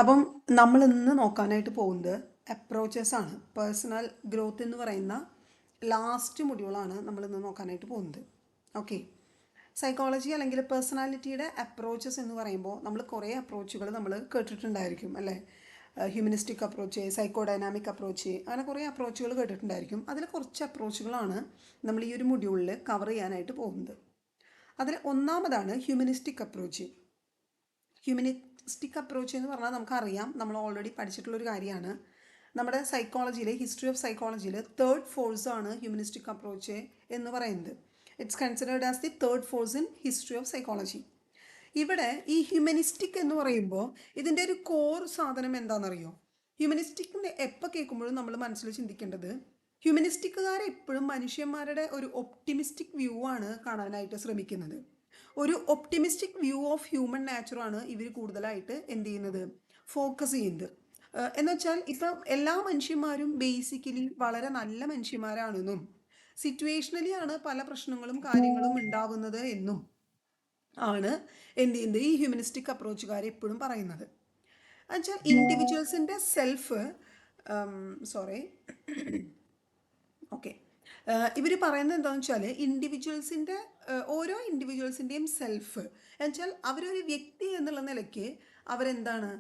അപ്പം നമ്മൾ ഇന്ന് നോക്കാനായിട്ട് പോകുന്നത് അപ്രോച്ചസ് ആണ്. പേഴ്സണൽ ഗ്രോത്ത് എന്ന് പറയുന്ന ലാസ്റ്റ് മൊഡ്യൂളാണ് നമ്മൾ ഇന്ന് നോക്കാനായിട്ട് പോകുന്നത്. ഓക്കെ, സൈക്കോളജി അല്ലെങ്കിൽ പേഴ്സണാലിറ്റിയുടെ അപ്രോച്ചസ് എന്ന് പറയുമ്പോൾ നമ്മൾ കുറേ അപ്രോച്ചുകൾ നമ്മൾ കേട്ടിട്ടുണ്ടായിരിക്കും അല്ലേ? Humanistic approach, psycho dynamic approach, അങ്ങനെ കുറേ അപ്രോച്ചുകൾ കേട്ടിട്ടുണ്ടായിരിക്കും. അതിൽ കുറച്ച് അപ്രോച്ചുകളാണ് നമ്മൾ ഈ ഒരു മൊഡ്യൂളിൽ കവർ ചെയ്യാനായിട്ട് പോകുന്നത്. അതിൽ ഒന്നാമതാണ് ഹ്യൂമനിസ്റ്റിക് അപ്രോച്ച്. ഹ്യൂമനിസ്റ്റിക് അപ്രോച്ച് എന്ന് പറഞ്ഞാൽ നമുക്കറിയാം, നമ്മൾ ഓൾറെഡി പഠിച്ചിട്ടുള്ളൊരു കാര്യമാണ്. നമ്മുടെ സൈക്കോളജിയിൽ, ഹിസ്റ്ററി ഓഫ് സൈക്കോളജിയിൽ തേർഡ് ഫോഴ്സാണ് ഹ്യൂമനിസ്റ്റിക് അപ്രോച്ച് എന്ന് പറയുന്നത്. It's considered as the third force in history of psychology. ഇവിടെ ഈ ഹ്യൂമനിസ്റ്റിക് എന്ന് പറയുമ്പോൾ ഇതിൻ്റെ ഒരു കോർ സാധനം എന്താണെന്നറിയോ? ഹ്യൂമനിസ്റ്റിക്കിൻ്റെ എപ്പോൾ കേൾക്കുമ്പോഴും നമ്മൾ മനസ്സിൽ ചിന്തിക്കേണ്ടത്, ഹ്യൂമനിസ്റ്റിക്കുകാർ എപ്പോഴും മനുഷ്യന്മാരുടെ ഒരു ഒപ്റ്റിമിസ്റ്റിക് വ്യൂ ആണ് കാണാനായിട്ട് ശ്രമിക്കുന്നത്. ഒരു ഒപ്റ്റിമിസ്റ്റിക് വ്യൂ ഓഫ് ഹ്യൂമൻ നാച്ചറാണ് ഇവർ കൂടുതലായിട്ട് എന്ത് ചെയ്യുന്നത്, ഫോക്കസ് ചെയ്യുന്നത്. എന്നുവെച്ചാൽ ഇപ്പം എല്ലാ മനുഷ്യന്മാരും ബേസിക്കലി വളരെ നല്ല മനുഷ്യന്മാരാണെന്നും സിറ്റുവേഷണലി ആണ് പല പ്രശ്നങ്ങളും കാര്യങ്ങളും ഉണ്ടാവുന്നത് എന്നും ആണ് എന്ത് ചെയ്യുന്നത് ഈ ഹ്യൂമനിസ്റ്റിക് അപ്രോച്ചുകാർ എപ്പോഴും പറയുന്നത്. എന്നുവെച്ചാൽ ഇൻഡിവിജ്വൽസിൻ്റെ സെൽഫ് സോറി ഓക്കെ ഇവർ പറയുന്നത് എന്താണെന്ന് വെച്ചാൽ ഇൻഡിവിജ്വൽസിൻ്റെ ഓരോ ഇൻഡിവിജ്വൽസിൻ്റെയും സെൽഫ് എന്നുവെച്ചാൽ അവരൊരു വ്യക്തി എന്നുള്ള നിലയ്ക്ക് അവരെന്താണ്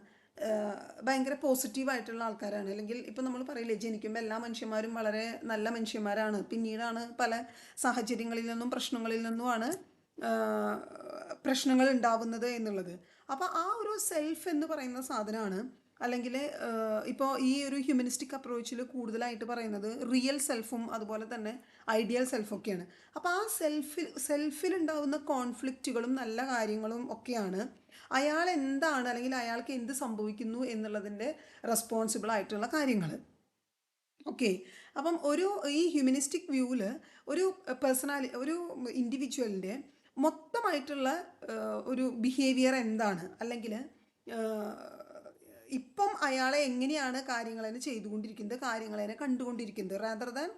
ഭയങ്കര പോസിറ്റീവായിട്ടുള്ള ആൾക്കാരാണ്. അല്ലെങ്കിൽ ഇപ്പം നമ്മൾ പറയില്ലേ, ജനിക്കുമ്പോൾ എല്ലാ മനുഷ്യന്മാരും വളരെ നല്ല മനുഷ്യന്മാരാണ്, പിന്നീടാണ് പല സാഹചര്യങ്ങളിൽ നിന്നും പ്രശ്നങ്ങളിൽ നിന്നുമാണ് പ്രശ്നങ്ങൾ ഉണ്ടാവുന്നത് എന്നുള്ളത്. അപ്പോൾ ആ ഒരു സെൽഫ് എന്ന് പറയുന്ന സാധനമാണ്, അല്ലെങ്കിൽ ഇപ്പോൾ ഈ ഒരു ഹ്യൂമനിസ്റ്റിക് അപ്രോച്ചിൽ കൂടുതലായിട്ട് പറയുന്നത് റിയൽ സെൽഫും അതുപോലെ തന്നെ ഐഡിയൽ സെൽഫൊക്കെയാണ്. അപ്പോൾ ആ സെൽഫിലുണ്ടാവുന്ന കോൺഫ്ലിക്റ്റുകളും നല്ല കാര്യങ്ങളും ഒക്കെയാണ് അയാൾ എന്താണ് അല്ലെങ്കിൽ അയാൾക്ക് എന്ത് സംഭവിക്കുന്നു എന്നുള്ളതിൻ്റെ റെസ്പോൺസിബിൾ ആയിട്ടുള്ള കാര്യങ്ങൾ. ഓക്കെ, അപ്പം ഈ ഹ്യൂമനിസ്റ്റിക് വ്യൂവിൽ ഒരു ഒരു ഇൻഡിവിജ്വലിൻ്റെ മൊത്തമായിട്ടുള്ള ഒരു ബിഹേവിയർ എന്താണ്, അല്ലെങ്കിൽ ഇപ്പം അയാളെ എങ്ങനെയാണ് കാര്യങ്ങളതിനെ ചെയ്തുകൊണ്ടിരിക്കുന്നത്, കാര്യങ്ങളതിനെ കണ്ടുകൊണ്ടിരിക്കുന്നത്, rather than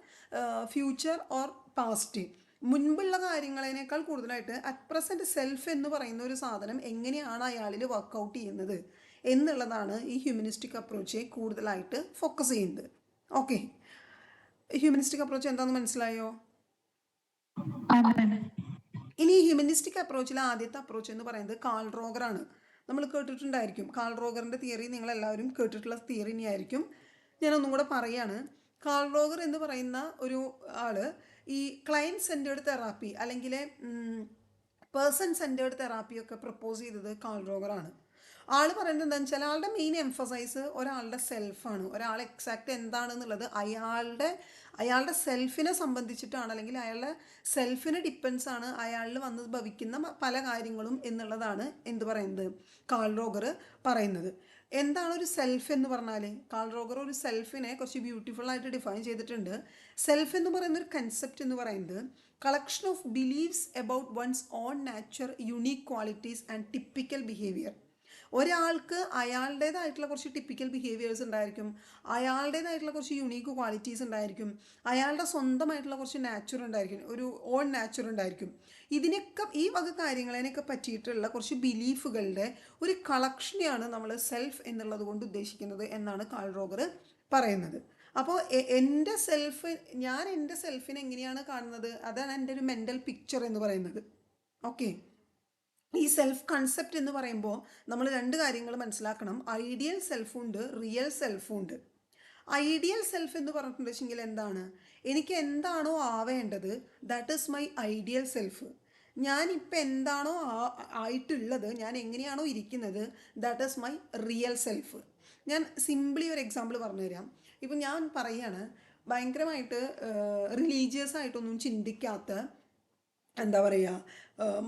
future or past, മുൻപുള്ള കാര്യങ്ങളതിനേക്കാൾ കൂടുതലായിട്ട് അറ്റ് പ്രസൻറ്റ് സെൽഫ് എന്ന് പറയുന്ന ഒരു സാധനം എങ്ങനെയാണ് അയാളിൽ വർക്കൗട്ട് ചെയ്യുന്നത് എന്നുള്ളതാണ് ഈ ഹ്യൂമനിസ്റ്റിക് അപ്രോച്ച് കൂടുതലായിട്ട് ഫോക്കസ് ചെയ്യുന്നത്. ഓക്കെ, ഹ്യൂമനിസ്റ്റിക് അപ്രോച്ച് എന്താണെന്ന് മനസ്സിലായോ? ഇനി ഹ്യൂമനിസ്റ്റിക് അപ്രോച്ചിലെ ആദ്യത്തെ അപ്രോച്ച് എന്ന് പറയുന്നത് കാൾ റോഗറാണ്. നമ്മൾ കേട്ടിട്ടുണ്ടായിരിക്കും കാൾ റോഗറിൻ്റെ തിയറി, നിങ്ങളെല്ലാവരും കേട്ടിട്ടുള്ള തിയറി തന്നെയായിരിക്കും. ഞാനൊന്നും കൂടെ പറയാണ്. കാൾ റോഗർ എന്ന് പറയുന്ന ഒരു ആൾ ഈ ക്ലയൻറ്റ് സെൻറ്റേർഡ് തെറാപ്പി അല്ലെങ്കിൽ പേഴ്സൺ സെൻറ്റേർഡ് തെറാപ്പിയൊക്കെ പ്രപ്പോസ് ചെയ്തത് കാൾ റോഗറാണ്. ആൾ പറയുന്നത് എന്താണെന്ന് വെച്ചാൽ ആളുടെ മെയിൻ എംഫസൈസ് ഒരാളുടെ സെൽഫാണ്. ഒരാൾ എക്സാക്റ്റ് എന്താണെന്നുള്ളത് അയാളുടെ സെൽഫിനെ സംബന്ധിച്ചിട്ടാണ്, അല്ലെങ്കിൽ അയാളുടെ സെൽഫിന് ഡിപ്പെൻസ് ആണ് അയാളിൽ വന്ന് ഭവിക്കുന്ന പല കാര്യങ്ങളും എന്നുള്ളതാണ് എന്ത് പറയുന്നത്, കാൾ റോഗർ പറയുന്നത്. എന്താണ് ഒരു സെൽഫ് എന്ന് പറഞ്ഞാൽ, കാൾ റോഗർ ഒരു സെൽഫിനെ കുറച്ച് ബ്യൂട്ടിഫുൾ ആയിട്ട് ഡിഫൈൻ ചെയ്തിട്ടുണ്ട്. സെൽഫ് എന്ന് പറയുന്ന ഒരു കൺസെപ്റ്റ് എന്ന് പറയുന്നത് collection of beliefs about one's own nature, unique qualities and typical behaviour. ഒരാൾക്ക് അയാളുടേതായിട്ടുള്ള കുറച്ച് ടിപ്പിക്കൽ ബിഹേവിയേഴ്സ് ഉണ്ടായിരിക്കും, അയാളുടേതായിട്ടുള്ള കുറച്ച് യുണീക്ക് ക്വാളിറ്റീസ് ഉണ്ടായിരിക്കും, അയാളുടെ സ്വന്തമായിട്ടുള്ള കുറച്ച് നാച്ചുർ ഉണ്ടായിരിക്കും, ഒരു ഓൺ നാച്ചുർ ഉണ്ടായിരിക്കും. ഇതിനൊക്കെ ഈ വക കാര്യങ്ങളതിനൊക്കെ പറ്റിയിട്ടുള്ള കുറച്ച് ബിലീഫുകളുടെ ഒരു കളക്ഷനെയാണ് നമ്മൾ സെൽഫ് എന്നുള്ളത് കൊണ്ട് ഉദ്ദേശിക്കുന്നത് എന്നാണ് കാൾ റോഗർ പറയുന്നത്. അപ്പോൾ ഞാൻ എൻ്റെ സെൽഫിനെ എങ്ങനെയാണ് കാണുന്നത്, അതാണ് എൻ്റെ ഒരു മെൻ്റൽ പിക്ചർ എന്ന് പറയുന്നത്. ഓക്കെ, ഈ സെൽഫ് കൺസെപ്റ്റ് എന്ന് പറയുമ്പോൾ നമ്മൾ രണ്ട് കാര്യങ്ങൾ മനസ്സിലാക്കണം. ഐഡിയൽ സെൽഫും ഉണ്ട്, റിയൽ സെൽഫും ഉണ്ട്. ഐഡിയൽ സെൽഫ് എന്ന് പറഞ്ഞിട്ടുണ്ടെങ്കിൽ എന്താണ്, എനിക്ക് എന്താണോ ആവേണ്ടത് that is my ideal self. ഞാനിപ്പോൾ എന്താണോ ആയിട്ടുള്ളത്, ഞാൻ എങ്ങനെയാണോ ഇരിക്കുന്നത്, that is my real self. ഞാൻ സിംപിളി ഒരു എക്സാമ്പിൾ പറഞ്ഞുതരാം. ഇപ്പം ഞാൻ പറയാണ്, ഭയങ്കരമായിട്ട് റിലീജിയസ് ആയിട്ടൊന്നും ചിന്തിക്കാത്ത, എന്താ പറയുക,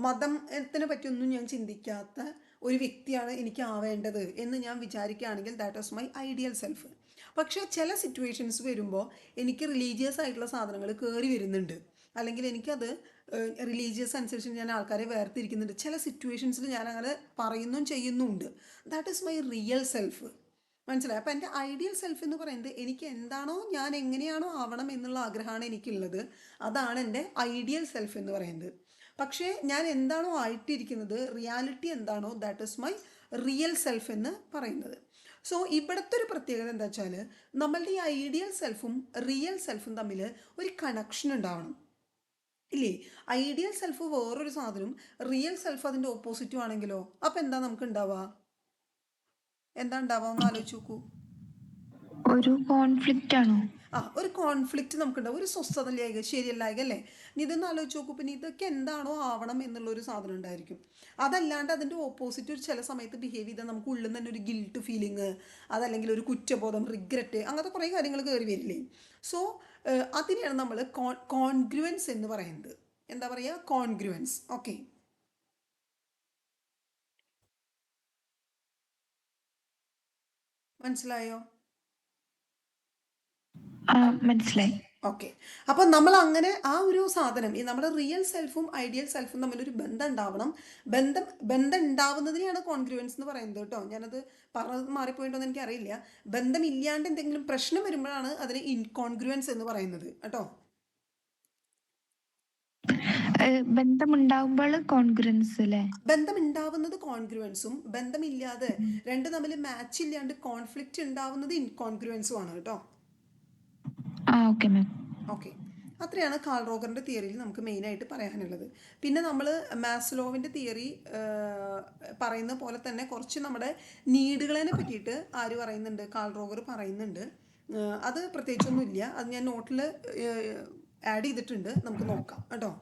മതത്തിനെ പറ്റിയൊന്നും ഞാൻ ചിന്തിക്കാത്ത ഒരു വ്യക്തിയാണ് എനിക്ക് ആവേണ്ടത് എന്ന് ഞാൻ വിചാരിക്കുകയാണെങ്കിൽ that is my ideal self. പക്ഷേ ചില സിറ്റുവേഷൻസ് വരുമ്പോൾ എനിക്ക് റിലീജിയസ് ആയിട്ടുള്ള സാധനങ്ങൾ കയറി വരുന്നുണ്ട്, അല്ലെങ്കിൽ എനിക്കത് റിലീജിയസ് അനുസരിച്ച് ഞാൻ ആൾക്കാരെ വേർതിരിക്കുന്നുണ്ട്. ചില സിറ്റുവേഷൻസിൽ ഞാൻ അങ്ങനെ പറയുന്നും ചെയ്യുന്നുമുണ്ട്. That is my real self. മനസ്സിലായി? അപ്പോൾ എൻ്റെ ഐഡിയൽ സെൽഫ് എന്ന് പറയുന്നത് എനിക്ക് എന്താണോ, ഞാൻ എങ്ങനെയാണോ ആവണം എന്നുള്ള ആഗ്രഹമാണ് എനിക്കുള്ളത്. അതാണ് എൻ്റെ ഐഡിയൽ സെൽഫ് എന്ന് പറയുന്നത്. പക്ഷേ ഞാൻ എന്താണോ ആയിട്ടിരിക്കുന്നത്, റിയാലിറ്റി എന്താണോ, that is my real self എന്ന് പറയുന്നത്. സോ ഇവിടുത്തെ ഒരു പ്രത്യേകത എന്താ വെച്ചാൽ നമ്മളുടെ ഈ ഐഡിയൽ സെൽഫും റിയൽ സെൽഫും തമ്മിൽ ഒരു കണക്ഷൻ ഉണ്ടാവണം, ഇല്ലേ? ഐഡിയൽ സെൽഫ് വേറൊരു സാധനം, റിയൽ സെൽഫ് അതിൻ്റെ ഓപ്പോസിറ്റും ആണെങ്കിലോ അപ്പം എന്താ നമുക്ക് ഉണ്ടാവുക? എന്താ ഉണ്ടാവുക എന്ന് ആലോചിച്ച് നോക്കൂ. ഒരു കോൺഫ്ലിക്റ്റ് ആണോ? ഒരു കോൺഫ്ലിക്റ്റ് നമുക്കുണ്ടാവും, ഒരു സ്വസ്ഥതയിലേക്ക് ശരിയല്ലായക അല്ലേ? നീ ഇതൊന്ന് ആലോചിച്ച് നോക്കൂ. പിന്നെ ഇതൊക്കെ എന്താണോ ആവണം എന്നുള്ളൊരു സാധനം ഉണ്ടായിരിക്കും. അതല്ലാണ്ട് അതിൻ്റെ ഓപ്പോസിറ്റ് ഒരു ചില സമയത്ത് ബിഹേവ് ചെയ്താൽ നമുക്ക് ഉള്ളിൽ തന്നെ ഒരു ഗിൽട്ട് ഫീലിംഗ്, അതല്ലെങ്കിൽ ഒരു കുറ്റബോധം, റിഗ്രറ്റ്, അങ്ങനത്തെ കുറേ കാര്യങ്ങൾ കയറി വരില്ലേ? സോ അതിനെയാണ് നമ്മൾ കോൺഗ്രുവൻസ് എന്ന് പറയുന്നത്. എന്താ പറയുക? കോൺഗ്രുവൻസ്. ഓക്കെ, മനസ്സിലായോ? മനസ്സിലായി. ഓക്കെ, അപ്പോൾ നമ്മൾ അങ്ങനെ ആ ഒരു സാധനം, ഈ നമ്മുടെ റിയൽ സെൽഫും ഐഡിയൽ സെൽഫും തമ്മിലൊരു ബന്ധം ഉണ്ടാവണം. ബന്ധം ഉണ്ടാവുന്നതിനെയാണ് കോൺഗ്രുവൻസ് എന്ന് പറയുന്നത് കേട്ടോ. ഞാനത് പറഞ്ഞത് മാറിപ്പോയിട്ടോന്ന് എനിക്കറിയില്ല. ബന്ധമില്ലാണ്ട് എന്തെങ്കിലും പ്രശ്നം വരുമ്പോഴാണ് അതിന് ഇൻകോൺഗ്രുവൻസ് എന്ന് പറയുന്നത് കേട്ടോ. ബന്ധമുണ്ടാകുമ്പോൾ കോൺഗ്രൻസ് അല്ലേ? ബന്ധമുണ്ടാവുന്നത് കോൺഗ്രുവൻസും, ബന്ധമില്ലാതെ രണ്ട് തമ്മിൽ മാച്ച് ഇല്ലാണ്ട് കോൺഫ്ലിക്റ്റ് ഉണ്ടാവുന്നത് ഇൻകോൺഗ്രുവൻസും ആണ് കേട്ടോ. Okay ma'am. ഓക്കെ, അത്രയാണ് കാൾ റോഗറിൻ്റെ തിയറിയിൽ നമുക്ക് മെയിനായിട്ട് പറയാനുള്ളത്. പിന്നെ നമ്മൾ മാസ്ലോവിൻ്റെ തിയറി പറയുന്ന പോലെ തന്നെ കുറച്ച് നമ്മുടെ നീഡുകളെ പറ്റിയിട്ട് ആര് പറയുന്നുണ്ട്? കാൾ റോഗർ പറയുന്നുണ്ട്. അത് പ്രത്യേകിച്ചൊന്നുമില്ല, അത് ഞാൻ നോട്ടിൽ ആഡ് ചെയ്തിട്ടുണ്ട്, നമുക്ക് നോക്കാം കേട്ടോ.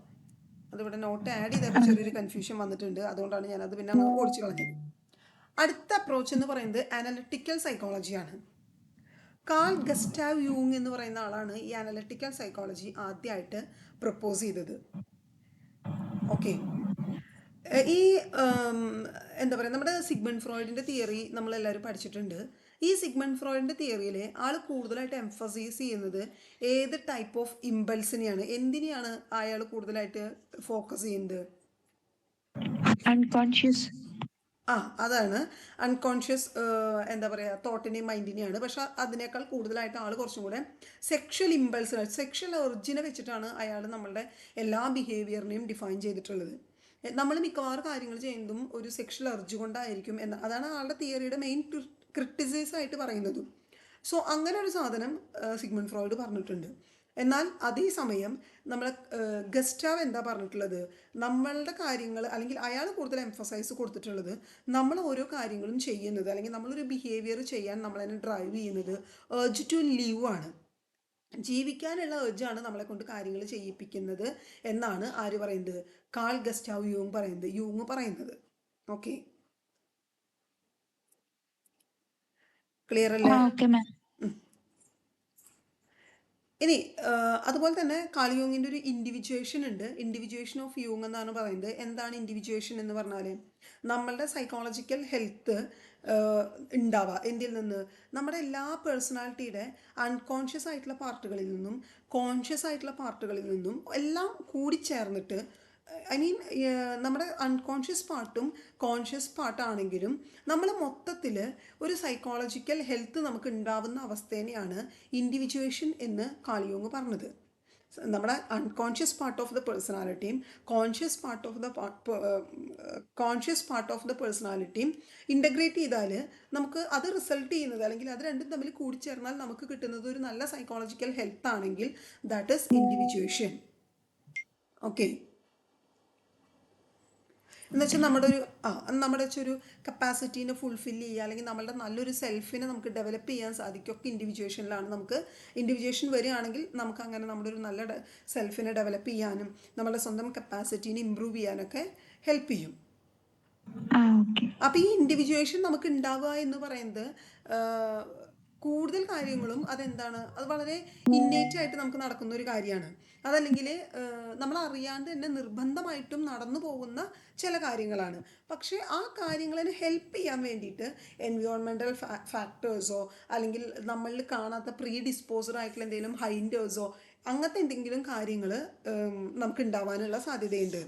അതിവിടെ നോട്ട് ആഡ് ചെയ്തപ്പോൾ ചെറിയൊരു കൺഫ്യൂഷൻ വന്നിട്ടുണ്ട്, അതുകൊണ്ടാണ് ഞാനത് പിന്നെ അങ്ങ് ഓടിച്ചു കളഞ്ഞത്. അടുത്ത അപ്രോച്ച് എന്ന് പറയുന്നത് അനലിറ്റിക്കൽ സൈക്കോളജിയാണ്. കാൾ ഗസ്റ്റാവ് യൂങ് എന്ന് പറയുന്ന ആളാണ് ഈ അനലിറ്റിക്കൽ സൈക്കോളജി ആദ്യമായിട്ട് പ്രപ്പോസ് ചെയ്തത്. ഓക്കെ, ഈ എന്താ പറയുക, നമ്മുടെ സിഗ്മണ്ട് ഫ്രോയിഡിൻ്റെ തിയറി നമ്മളെല്ലാവരും പഠിച്ചിട്ടുണ്ട്. ഈ സിഗ്മണ്ട് ഫ്രോയിഡിൻ്റെ തിയറിയിൽ ആൾ കൂടുതലായിട്ട് എംഫസൈസ് ചെയ്യുന്നത് ഏത് ടൈപ്പ് ഓഫ് ഇമ്പൾസിനെയാണ്, എന്തിനെയാണ് അയാൾ കൂടുതലായിട്ട് ഫോക്കസ് ചെയ്യുന്നത്? അൺകോൺഷ്യസ്. അതാണ് അൺകോൺഷ്യസ്, എന്താ പറയുക, തോട്ടിനെയും മൈൻഡിനെയാണ്. പക്ഷെ അതിനേക്കാൾ കൂടുതലായിട്ട് ആൾ കുറച്ചും കൂടെ സെക്ഷൽ ഇമ്പൾസ്, സെക്ഷൽ എർജിനെ വെച്ചിട്ടാണ് അയാൾ നമ്മളുടെ എല്ലാ ബിഹേവിയറിനെയും ഡിഫൈൻ ചെയ്തിട്ടുള്ളത്. നമ്മൾ മിക്കവാറും കാര്യങ്ങൾ ചെയ്യുന്നതും ഒരു സെക്ഷൽ എർജ് കൊണ്ടായിരിക്കും അതാണ് ആളുടെ തിയറിയുടെ മെയിൻ ക്രിറ്റിസൈസ് ആയിട്ട് പറയുന്നതും. സോ അങ്ങനെ ഒരു സാധനം സിഗ്മണ്ട് ഫ്രോയിഡ് പറഞ്ഞിട്ടുണ്ട്. എന്നാൽ അതേസമയം നമ്മളെ ഗസ്റ്റാവ് എന്താ പറഞ്ഞിട്ടുള്ളത്? നമ്മളുടെ കാര്യങ്ങൾ, അല്ലെങ്കിൽ അയാൾ കൂടുതൽ എംഫസൈസ് കൊടുത്തിട്ടുള്ളത് നമ്മൾ ഓരോ കാര്യങ്ങളും ചെയ്യുന്നത്, അല്ലെങ്കിൽ നമ്മളൊരു ബിഹേവിയർ ചെയ്യാൻ നമ്മളതിനെ ഡ്രൈവ് ചെയ്യുന്നത് ഏർജ് ടു ലീവ് ആണ്. ജീവിക്കാനുള്ള ഏർജാണ് നമ്മളെ കൊണ്ട് കാര്യങ്ങൾ ചെയ്യിപ്പിക്കുന്നത് എന്നാണ് ആര് പറയുന്നത്? കാൾ ഗസ്റ്റാവ് യൂങ് പറയുന്നത്. ഓക്കെ, ക്ലിയർ അല്ലേ? ഇനി അതുപോലെ തന്നെ കാൾ യൂങ്ങിൻ്റെ ഒരു ഇൻഡിവിജ്വേഷൻ ഉണ്ട്. ഇൻഡിവിജ്വേഷൻ ഓഫ് യൂങ് എന്നാണ് പറയുന്നത്. എന്താണ് ഇൻഡിവിജ്വേഷൻ എന്ന് പറഞ്ഞാൽ, നമ്മളുടെ സൈക്കോളജിക്കൽ ഹെൽത്ത് ഉണ്ടാവുക എന്തിൽ നിന്ന്? നമ്മുടെ എല്ലാ പേഴ്സണാലിറ്റിയുടെ അൺകോൺഷ്യസ് ആയിട്ടുള്ള പാർട്ടുകളിൽ നിന്നും കോൺഷ്യസ് ആയിട്ടുള്ള പാർട്ടുകളിൽ നിന്നും എല്ലാം കൂടിച്ചേർന്നിട്ട്, ഐ മീൻ നമ്മുടെ അൺകോൺഷ്യസ് പാർട്ടും കോൺഷ്യസ് പാർട്ടാണെങ്കിലും നമ്മൾ മൊത്തത്തിൽ ഒരു സൈക്കോളജിക്കൽ ഹെൽത്ത് നമുക്ക് ഉണ്ടാവുന്ന അവസ്ഥേനെയാണ് ഇൻഡിവിജ്വേഷൻ എന്ന് കാൾ യൂങ് പറഞ്ഞത്. നമ്മുടെ അൺകോൺഷ്യസ് പാർട്ട് ഓഫ് ദ പേഴ്സണാലിറ്റിയും കോൺഷ്യസ് പാർട്ട് ഓഫ് ദ പേഴ്സണാലിറ്റിയും ഇൻ്റഗ്രേറ്റ് ചെയ്താൽ നമുക്ക് അത് റിസൾട്ട് ചെയ്യുന്നത്, അല്ലെങ്കിൽ അത് രണ്ടും തമ്മിൽ കൂടിച്ചേർന്നാൽ നമുക്ക് കിട്ടുന്നത് ഒരു നല്ല സൈക്കോളജിക്കൽ ഹെൽത്ത് ആണെങ്കിൽ ദാറ്റ് ഈസ് ഇൻഡിവിജ്വേഷൻ. ഓക്കെ, എന്നുവെച്ചാൽ നമ്മുടെ ഒരു കപ്പാസിറ്റീനെ ഫുൾഫിൽ ചെയ്യുക, അല്ലെങ്കിൽ നമ്മളുടെ നല്ലൊരു സെൽഫിനെ നമുക്ക് ഡെവലപ്പ് ചെയ്യാൻ സാധിക്കും. ഒക്കെ ഇൻഡിവിജ്വേഷനിലാണ്. നമുക്ക് ഇൻഡിവിജ്വേഷൻ വരികയാണെങ്കിൽ നമുക്ക് അങ്ങനെ നമ്മുടെ ഒരു നല്ല സെൽഫിനെ ഡെവലപ്പ് ചെയ്യാനും നമ്മുടെ സ്വന്തം കപ്പാസിറ്റീനെ ഇമ്പ്രൂവ് ചെയ്യാനൊക്കെ ഹെൽപ്പ് ചെയ്യും. അപ്പോൾ ഈ ഇൻഡിവിജ്വേഷൻ നമുക്ക് ഉണ്ടാവുക എന്ന് പറയുന്നത് കൂടുതൽ കാര്യങ്ങളും അതെന്താണ്, അത് വളരെ ഇന്നേറ്റായിട്ട് നമുക്ക് നടക്കുന്ന ഒരു കാര്യമാണ്. അതല്ലെങ്കിൽ നമ്മൾ അറിയാണ്ട് തന്നെ നിർബന്ധമായിട്ടും നടന്നു പോകുന്ന ചില കാര്യങ്ങളാണ്. പക്ഷേ ആ കാര്യങ്ങളെ ഹെൽപ്പ് ചെയ്യാൻ വേണ്ടിയിട്ട് എൻവയോൺമെൻറ്റൽ ഫാക്ടേഴ്സോ അല്ലെങ്കിൽ നമ്മളിൽ കാണാത്ത പ്രീ ഡിസ്പോസ്ഡ് ആയിട്ടുള്ള എന്തെങ്കിലും ഹൈൻഡേഴ്സോ അങ്ങനത്തെ എന്തെങ്കിലും കാര്യങ്ങൾ നമുക്ക് ഉണ്ടാവാനുള്ള സാധ്യതയുണ്ട്.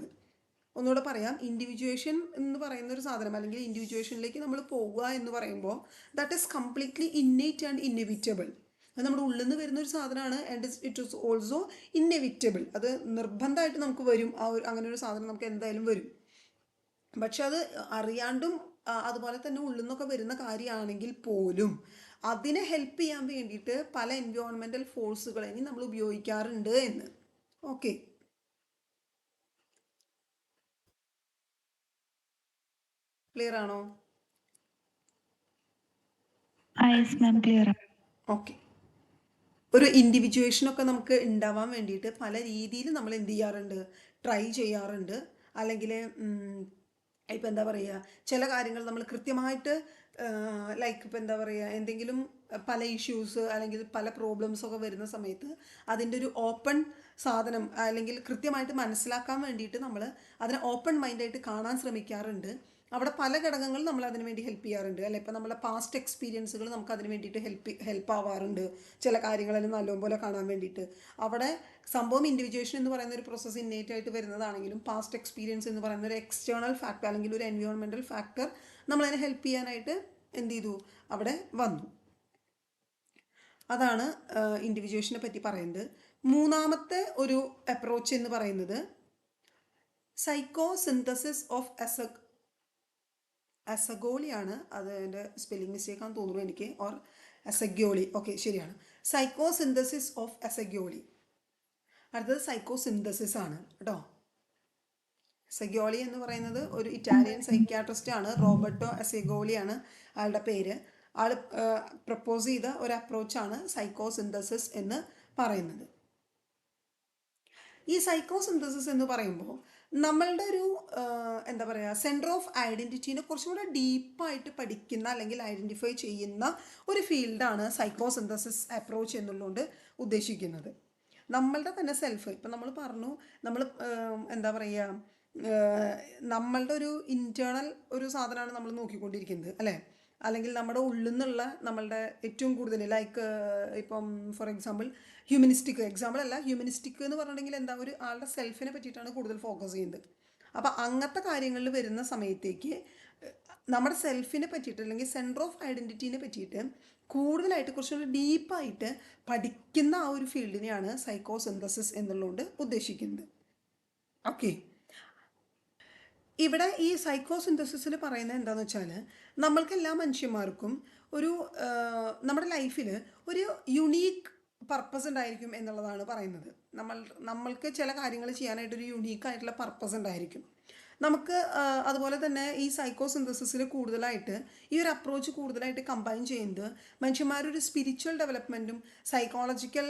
ഒന്നുകൂടെ പറയാം, ഇൻഡിവിജ്വേഷൻ എന്ന് പറയുന്ന ഒരു സാധനം, അല്ലെങ്കിൽ ഇൻഡിവിജ്വേഷനിലേക്ക് നമ്മൾ പോകുക എന്ന് പറയുമ്പോൾ that is completely innate and inevitable. അത് നമ്മുടെ ഉള്ളിൽ നിന്ന് വരുന്ന ഒരു സാധനമാണ്. And it is also inevitable. അത് നിർബന്ധമായിട്ട് നമുക്ക് വരും. അങ്ങനെ ഒരു സാധനം നമുക്ക് എന്തായാലും വരും. പക്ഷെ അത് അറിയാണ്ടും അതുപോലെ തന്നെ ഉള്ളിൽ നിന്നൊക്കെ വരുന്ന കാര്യമാണെങ്കിൽ പോലും അതിനെ ഹെൽപ്പ് ചെയ്യാൻ വേണ്ടിയിട്ട് പല എൻവയോൺമെൻറ്റൽ ഫോഴ്സുകളെയും നമ്മൾ ഉപയോഗിക്കാറുണ്ട് എന്ന്. ഓക്കെ, ക്ലിയർ ആണോ? Yes ma'am, clear. ഓക്കെ, ഒരു ഇൻഡിവിജ്വേഷനൊക്കെ നമുക്ക് ഉണ്ടാവാൻ വേണ്ടിയിട്ട് പല രീതിയിൽ നമ്മൾ എന്ത് ചെയ്യാറുണ്ട്, ട്രൈ ചെയ്യാറുണ്ട്. അല്ലെങ്കിൽ ഇപ്പം എന്താ പറയുക, ചില കാര്യങ്ങൾ നമ്മൾ കൃത്യമായിട്ട് ലൈക്ക് ഇപ്പം എന്താ പറയുക, എന്തെങ്കിലും പല ഇഷ്യൂസ് അല്ലെങ്കിൽ പല പ്രോബ്ലംസൊക്കെ വരുന്ന സമയത്ത് അതിൻ്റെ ഒരു ഓപ്പൺ സാധനം അല്ലെങ്കിൽ കൃത്യമായിട്ട് മനസ്സിലാക്കാൻ വേണ്ടിയിട്ട് നമ്മൾ അതിനെ ഓപ്പൺ മൈൻഡായിട്ട് കാണാൻ ശ്രമിക്കാറുണ്ട്. അവിടെ പല ഘടകങ്ങൾ നമ്മൾ അതിന് വേണ്ടി ഹെൽപ്പ് ചെയ്യാറുണ്ട് അല്ലെ. ഇപ്പം നമ്മളെ പാസ്റ്റ് എക്സ്പീരിയൻസുകൾ നമുക്ക് അതിന് വേണ്ടിയിട്ട് ഹെൽപ്പ് ആവാറുണ്ട് ചില കാര്യങ്ങളെല്ലാം നല്ലപോലെ കാണാൻ വേണ്ടിയിട്ട്. അവിടെ സംഭവം ഇൻഡിവിജ്വേഷൻ എന്ന് പറയുന്ന ഒരു പ്രോസസ്സ് ഇന്നേറ്റ് ആയിട്ട് വരുന്നതാണെങ്കിലും പാസ്റ്റ് എക്സ്പീരിയൻസ് എന്ന് പറയുന്ന ഒരു എക്സ്റ്റേണൽ ഫാക്ടർ അല്ലെങ്കിൽ ഒരു എൻവയോൺമെൻറ്റൽ ഫാക്ടർ നമ്മളതിനെ ഹെൽപ്പ് ചെയ്യാനായിട്ട് എന്ത് ചെയ്തു, അവിടെ വന്നു. അതാണ് ഇൻഡിവിജ്വേഷനെ പറ്റി പറയുന്നത്. മൂന്നാമത്തെ ഒരു അപ്രോച്ച് എന്ന് പറയുന്നത് സൈക്കോ സിന്തസിസ് ഓഫ് അസഗോളിയാണ്. അതിൻ്റെ സ്പെല്ലിംഗ് മിസ്റ്റേക്ക് ആണെന്ന് തോന്നുന്നു എനിക്ക്, ഓർ അസഗ്യോളി. ഓക്കെ, ശരിയാണ്. Psycho synthesis of Assagioli. അടുത്തത് സൈക്കോ സിന്തസിസ് ആണ് കേട്ടോ. അസഗ്യോളി എന്ന് പറയുന്നത് ഒരു ഇറ്റാലിയൻ സൈക്യാട്രിസ്റ്റ് ആണ്, റോബർട്ടോ അസഗോളിയാണ് ആളുടെ പേര്. ആൾ പ്രപ്പോസ് ചെയ്ത ഒരു അപ്രോച്ചാണ് സൈക്കോ സിന്തസിസ് എന്ന് പറയുന്നത്. ഈ സൈക്കോ സിന്തസിസ് എന്ന് പറയുമ്പോൾ നമ്മളുടെ ഒരു എന്താ പറയുക, സെൻറ്റർ ഓഫ് ഐഡൻറ്റിറ്റീനെ കുറച്ചും കൂടെ ഡീപ്പായിട്ട് പഠിക്കുന്ന അല്ലെങ്കിൽ ഐഡൻറ്റിഫൈ ചെയ്യുന്ന ഒരു ഫീൽഡാണ് സൈക്കോ സിന്തസിസ് അപ്രോച്ച് എന്നുള്ളതുകൊണ്ട് ഉദ്ദേശിക്കുന്നത്. നമ്മളുടെ തന്നെ സെൽഫ്, ഇപ്പം നമ്മൾ പറഞ്ഞു, നമ്മൾ എന്താ പറയുക, നമ്മളുടെ ഒരു ഇൻറ്റേർണൽ ഒരു സാധനമാണ് നമ്മൾ നോക്കിക്കൊണ്ടിരിക്കുന്നത് അല്ലേ. അല്ലെങ്കിൽ നമ്മുടെ ഉള്ളിൽ നിന്നുള്ള നമ്മളുടെ ഏറ്റവും കൂടുതൽ ലൈക്ക് ഇപ്പം ഫോർ എക്സാമ്പിൾ എക്സാമ്പിൾ അല്ല, ഹ്യൂമനിസ്റ്റിക് എന്ന് പറഞ്ഞിട്ടുണ്ടെങ്കിൽ എന്താ, ഒരു ആളുടെ സെൽഫിനെ പറ്റിയിട്ടാണ് കൂടുതൽ ഫോക്കസ് ചെയ്യുന്നത്. അപ്പോൾ അങ്ങനത്തെ കാര്യങ്ങളിൽ വരുന്ന സമയത്തേക്ക് നമ്മുടെ സെൽഫിനെ പറ്റിയിട്ട് അല്ലെങ്കിൽ സെൻറ്റർ ഓഫ് ഐഡൻറ്റിറ്റീനെ പറ്റിയിട്ട് കൂടുതലായിട്ട് കുറച്ചുകൂടി ഡീപ്പായിട്ട് പഠിക്കുന്ന ആ ഒരു ഫീൽഡിനെയാണ് സൈക്കോ സിന്തസിസ് എന്നുള്ളതുകൊണ്ട് ഉദ്ദേശിക്കുന്നത്. ഓക്കെ, ഇവിടെ ഈ സൈക്കോ സിന്തസിസിൽ പറയുന്നത് എന്താണെന്ന് വെച്ചാൽ നമ്മൾക്ക് എല്ലാ മനുഷ്യന്മാർക്കും ഒരു നമ്മുടെ ലൈഫിൽ ഒരു യുണീക്ക് പർപ്പസ് ഉണ്ടായിരിക്കും എന്നുള്ളതാണ് പറയുന്നത്. നമ്മൾക്ക് ചില കാര്യങ്ങൾ ചെയ്യാനായിട്ടൊരു യുണീക്കായിട്ടുള്ള പർപ്പസ് ഉണ്ടായിരിക്കും നമുക്ക്. അതുപോലെ തന്നെ ഈ സൈക്കോ സിന്തസിസിൽ കൂടുതലായിട്ട് ഈ ഒരു അപ്രോച്ച് കൂടുതലായിട്ട് കമ്പൈൻ ചെയ്യുന്നത് മനുഷ്യന്മാരൊരു സ്പിരിച്വൽ ഡെവലപ്മെൻറ്റും സൈക്കോളജിക്കൽ,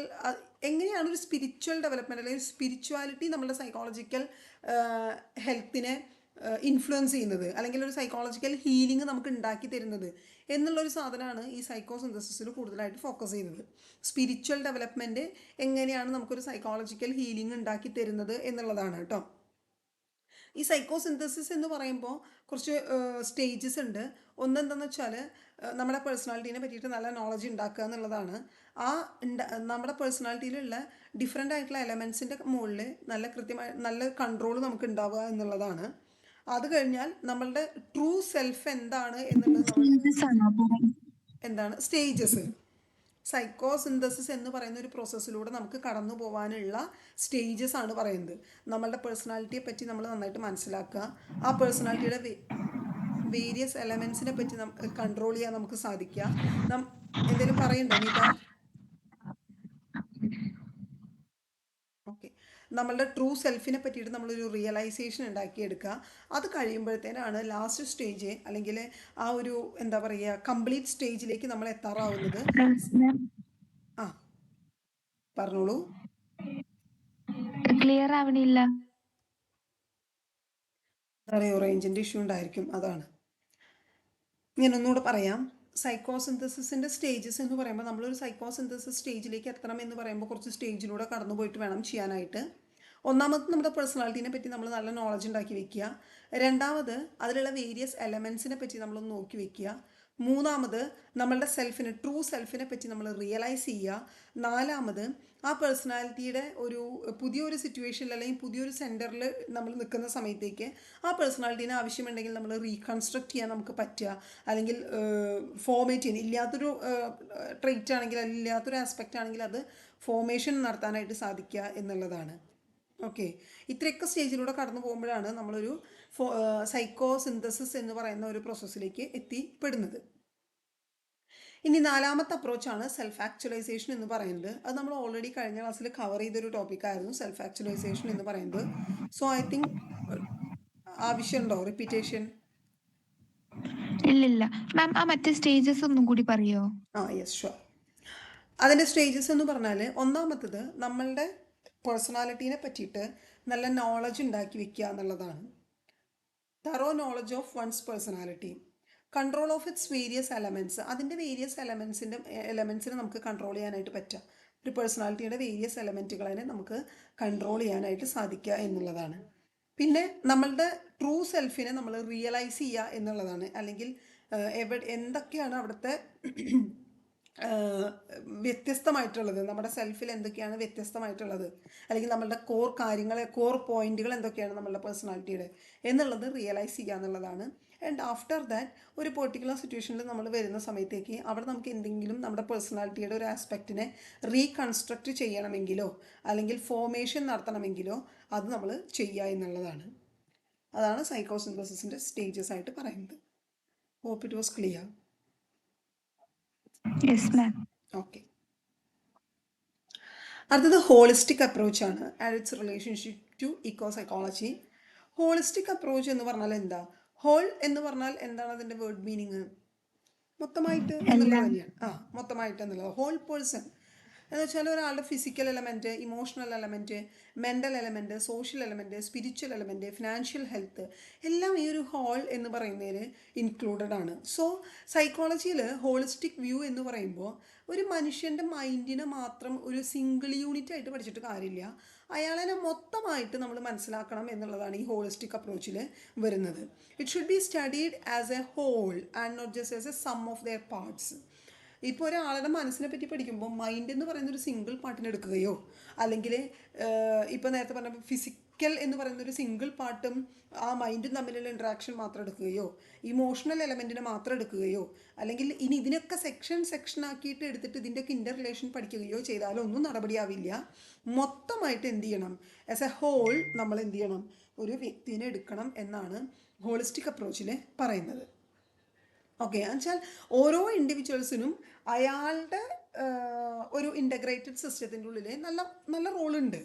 എങ്ങനെയാണ് ഒരു സ്പിരിച്വൽ ഡെവലപ്മെൻറ്റ് അല്ലെങ്കിൽ സ്പിരിച്വാലിറ്റി നമ്മുടെ സൈക്കോളജിക്കൽ ഹെൽത്തിനെ ഇൻഫ്ലുവൻസ് ചെയ്യുന്നത് അല്ലെങ്കിൽ ഒരു സൈക്കോളജിക്കൽ ഹീലിംഗ് നമുക്ക് ഉണ്ടാക്കി തരുന്നത് എന്നുള്ളൊരു സാധനമാണ് ഈ സൈക്കോ സിന്തസിസിൽ കൂടുതലായിട്ട് ഫോക്കസ് ചെയ്യുന്നത്. സ്പിരിച്വൽ ഡെവലപ്മെൻറ്റ് എങ്ങനെയാണ് നമുക്കൊരു സൈക്കോളജിക്കൽ ഹീലിംഗ് ഉണ്ടാക്കി തരുന്നത് എന്നുള്ളതാണ് കേട്ടോ. ഈ സൈക്കോ സിന്തസിസ് എന്ന് പറയുമ്പോൾ കുറച്ച് സ്റ്റേജസ് ഉണ്ട്. ഒന്നെന്താണെന്ന് വെച്ചാൽ നമ്മുടെ പേഴ്സണാലിറ്റീനെ പറ്റിയിട്ട് നല്ല നോളജ് ഉണ്ടാക്കുക എന്നുള്ളതാണ്. നമ്മുടെ പേഴ്സണാലിറ്റിയിലുള്ള ഡിഫറെൻ്റ് ആയിട്ടുള്ള എലമെൻസിൻ്റെ മുകളിൽ നല്ല കൃത്യമായി നല്ല കൺട്രോൾ നമുക്ക് ഉണ്ടാവുക എന്നുള്ളതാണ്. അത് കഴിഞ്ഞാൽ നമ്മളുടെ ട്രൂ സെൽഫ് എന്താണ് എന്നുള്ളത് എന്താണ് സ്റ്റേജസ്. സൈക്കോ സിന്തസിസ് എന്ന് പറയുന്ന ഒരു പ്രോസസ്സിലൂടെ നമുക്ക് കടന്നു പോകാനുള്ള സ്റ്റേജസ് ആണ് പറയുന്നത്. നമ്മളുടെ പേഴ്സണാലിറ്റിയെ പറ്റി നമ്മൾ നന്നായിട്ട് മനസ്സിലാക്കുക, ആ പേഴ്സണാലിറ്റിയുടെ വേരിയസ് എലമെൻസിനെ പറ്റി കൺട്രോൾ ചെയ്യാൻ നമുക്ക് സാധിക്കുക. എന്തെങ്കിലും പറയണ്ടോ നീത? ഓക്കെ, നമ്മളുടെ ട്രൂ സെൽഫിനെ പറ്റിയിട്ട് നമ്മളൊരു റിയലൈസേഷൻ ഉണ്ടാക്കിയെടുക്കുക. അത് കഴിയുമ്പോഴത്തേനാണ് ലാസ്റ്റ് സ്റ്റേജ് അല്ലെങ്കിൽ ആ ഒരു എന്താ പറയുക കംപ്ലീറ്റ് സ്റ്റേജിലേക്ക് നമ്മൾ എത്താറാവുന്നത്. ആ പറഞ്ഞോളൂ. ക്ലിയർ ആവണില്ല. അറിയോ, റേഞ്ചിൻ്റെ ഇഷ്യൂ ഉണ്ടായിരിക്കും, അതാണ്. ഞാൻ ഒന്നുകൂടെ പറയാം. സൈക്കോ സിന്തസിസിൻ്റെ സ്റ്റേജസ് എന്ന് പറയുമ്പോൾ നമ്മളൊരു സൈക്കോ സിന്തസിസ് സ്റ്റേജിലേക്ക് എത്തണം എന്ന് പറയുമ്പോൾ കുറച്ച് സ്റ്റേജിലൂടെ കടന്നു പോയിട്ട് വേണം ചെയ്യാനായിട്ട്. ഒന്നാമത് നമ്മുടെ പേഴ്സണാലിറ്റീനെ പറ്റി നമ്മൾ നല്ല നോളജ് ഉണ്ടാക്കി വെക്കുക. രണ്ടാമത് അതിലുള്ള വേരിയസ് എലമെൻസിനെ പറ്റി നമ്മളൊന്ന് നോക്കി വെക്കുക. മൂന്നാമത് നമ്മളുടെ സെൽഫിനെ ട്രൂ സെൽഫിനെ പറ്റി നമ്മൾ റിയലൈസ് ചെയ്യുക. നാലാമത് ആ പേഴ്സണാലിറ്റിയുടെ ഒരു പുതിയൊരു സിറ്റുവേഷനിൽ അല്ലെങ്കിൽ പുതിയൊരു സെൻറ്ററിൽ നമ്മൾ നിൽക്കുന്ന സമയത്തേക്ക് ആ പേഴ്സണാലിറ്റീനെ ആവശ്യമുണ്ടെങ്കിൽ നമ്മൾ റീകൺസ്ട്രക്റ്റ് ചെയ്യാൻ നമുക്ക് പറ്റുക, അല്ലെങ്കിൽ ഫോർമേറ്റ് ചെയ്യാൻ ഇല്ലാത്തൊരു ട്രെയ്റ്റ് ആണെങ്കിൽ അല്ലെങ്കിൽ ഇല്ലാത്തൊരു ആസ്പെക്റ്റ് ആണെങ്കിൽ അത് ഫോർമേഷൻ നടത്താനായിട്ട് സാധിക്കുക എന്നുള്ളതാണ്. ഓക്കെ, ഇത്രയൊക്കെ സ്റ്റേജിലൂടെ കടന്നു പോകുമ്പോഴാണ് നമ്മളൊരു സൈക്കോ സിന്തസിസ് എന്ന് പറയുന്ന ഒരു പ്രോസസ്സിലേക്ക് എത്തിപ്പെടുന്നത്. ഇനി നാലാമത്തെ അപ്രോച്ചാണ് സെൽഫ് ആക്ച്വലൈസേഷൻ എന്ന് പറയുന്നത്. അത് നമ്മൾ ഓൾറെഡി കഴിഞ്ഞ ക്ലാസ്സിൽ കവർ ചെയ്തൊരു ടോപ്പിക്കായിരുന്നു സെൽഫ് ആക്ച്വലൈസേഷൻ എന്ന് പറയുന്നത്. സോ ഐ തിങ്ക് ആവശ്യമുണ്ടോ റിപ്പീറ്റേഷൻ? ഇല്ലില്ല മാം, ആ മറ്റേ സ്റ്റേജസ് ഒന്നും കൂടി പറയോ? Yes sure. അതിൻ്റെ സ്റ്റേജസ് എന്ന് പറഞ്ഞാൽ ഒന്നാമത്തത് നമ്മളുടെ പേഴ്സണാലിറ്റീനെ പറ്റിയിട്ട് നല്ല നോളജ് ഉണ്ടാക്കി വെക്കുക എന്നുള്ളതാണ്. Thorough knowledge of one's personality, control of its various elements, അതിൻ്റെ വേരിയസ് എലമെൻറ്റ്സിനെ നമുക്ക് കൺട്രോൾ ചെയ്യാനായിട്ട് പറ്റുക. ഒരു പേഴ്സണാലിറ്റിയുടെ വേരിയസ് എലമെൻറ്റുകളെ നമുക്ക് കൺട്രോൾ ചെയ്യാനായിട്ട് സാധിക്കുക എന്നുള്ളതാണ്. പിന്നെ നമ്മളുടെ ട്രൂ സെൽഫിനെ നമ്മൾ റിയലൈസ് ചെയ്യുക എന്നുള്ളതാണ്. അല്ലെങ്കിൽ എന്തൊക്കെയാണ് അവിടുത്തെ വ്യത്യസ്തമായിട്ടുള്ളത്, നമ്മുടെ സെൽഫിൽ എന്തൊക്കെയാണ് വ്യത്യസ്തമായിട്ടുള്ളത്, അല്ലെങ്കിൽ നമ്മളുടെ കോർ പോയിന്റുകൾ എന്തൊക്കെയാണ് നമ്മളുടെ പേഴ്സണാലിറ്റിയുടെ എന്നുള്ളത് റിയലൈസ് ചെയ്യുക എന്നുള്ളതാണ്. ആൻഡ് ആഫ്റ്റർ ദാറ്റ് ഒരു പെർട്ടിക്കുലർ സിറ്റുവേഷനിൽ നമ്മൾ വരുന്ന സമയത്തേക്ക് അവിടെ നമുക്ക് എന്തെങ്കിലും നമ്മുടെ പേഴ്സണാലിറ്റിയുടെ ഒരു ആസ്പെക്റ്റിനെ റീകൺസ്ട്രക്റ്റ് ചെയ്യണമെങ്കിലോ അല്ലെങ്കിൽ ഫോർമേഷൻ നടത്തണമെങ്കിലോ അത് നമ്മൾ ചെയ്യുക എന്നുള്ളതാണ്. അതാണ് സൈക്കോസിന്തസിസിൻ്റെ സ്റ്റേജസ് ആയിട്ട് പറയുന്നത്. Hope it was clear. Yes ma'am. Okay, അടുത്തത് ഹോളിസ്റ്റിക് അപ്രോച്ചാണ് and its relationship to eco psychology. Holistic approach എന്ന് പറഞ്ഞാൽ എന്താ? ഹോൾ എന്ന് പറഞ്ഞാൽ എന്താണ് അതിൻ്റെ വേർഡ് മീനിങ്? മൊത്തമായിട്ട് എന്നുള്ളത് തന്നെയാണ്. മൊത്തമായിട്ട് എന്നുള്ളത് ഹോൾ പേഴ്സൺ എന്ന് വെച്ചാൽ ഒരാളുടെ physical element, emotional element, mental element, social element, spiritual element, financial health എല്ലാം ഈ ഒരു ഹോൾ എന്ന് പറയുന്നതിൽ ഇൻക്ലൂഡഡ് ആണ്. സോ സൈക്കോളജിയിൽ ഹോളിസ്റ്റിക് വ്യൂ എന്ന് പറയുമ്പോൾ ഒരു മനുഷ്യൻ്റെ മൈൻഡിനെ മാത്രം ഒരു സിംഗിൾ യൂണിറ്റ് ആയിട്ട് പഠിച്ചിട്ട് കാര്യമില്ല, അയാളെ മൊത്തമായിട്ട് നമ്മൾ മനസ്സിലാക്കണം എന്നുള്ളതാണ് ഈ ഹോളിസ്റ്റിക് അപ്രോച്ചിൽ വരുന്നത്. It should be studied as a whole and not just as a sum of their parts. ഇപ്പോൾ ഒരാളുടെ മനസ്സിനെ പറ്റി പഠിക്കുമ്പോൾ മൈൻഡ് എന്ന് പറയുന്ന ഒരു സിംഗിൾ പാർട്ടിനെ എടുക്കുകയോ അല്ലെങ്കിൽ ഇപ്പോൾ നേരത്തെ പറഞ്ഞ ഫിസിക്കൽ എന്ന് പറയുന്ന ഒരു സിംഗിൾ പാർട്ടും ആ മൈൻഡും തമ്മിലുള്ള ഇൻട്രാക്ഷൻ മാത്രം എടുക്കുകയോ ഇമോഷണൽ എലമെൻറ്റിനെ മാത്രം എടുക്കുകയോ അല്ലെങ്കിൽ ഇനി ഇതിനൊക്കെ സെക്ഷൻ ആക്കിയിട്ട് എടുത്തിട്ട് ഇതിൻ്റെയൊക്കെ ഇൻ്റർ റിലേഷൻ പഠിക്കുകയോ ചെയ്താലോ ഒന്നും നടപടിയാവില്ല. മൊത്തമായിട്ട് എന്ത് ചെയ്യണം? ആസ് എ ഹോൾ നമ്മൾ എന്ത് ചെയ്യണം? ഒരു വ്യക്തിനെ എടുക്കണം എന്നാണ് ഹോളിസ്റ്റിക് അപ്രോച്ചിൽ പറയുന്നത്. ഓക്കെ, എന്നുവെച്ചാൽ ഓരോ ഇൻഡിവിജ്വൽസിനും അയാളുടെ ഒരു ഇൻ്റഗ്രേറ്റഡ് സിസ്റ്റത്തിൻ്റെ ഉള്ളിൽ നല്ല നല്ല റോളുണ്ട്.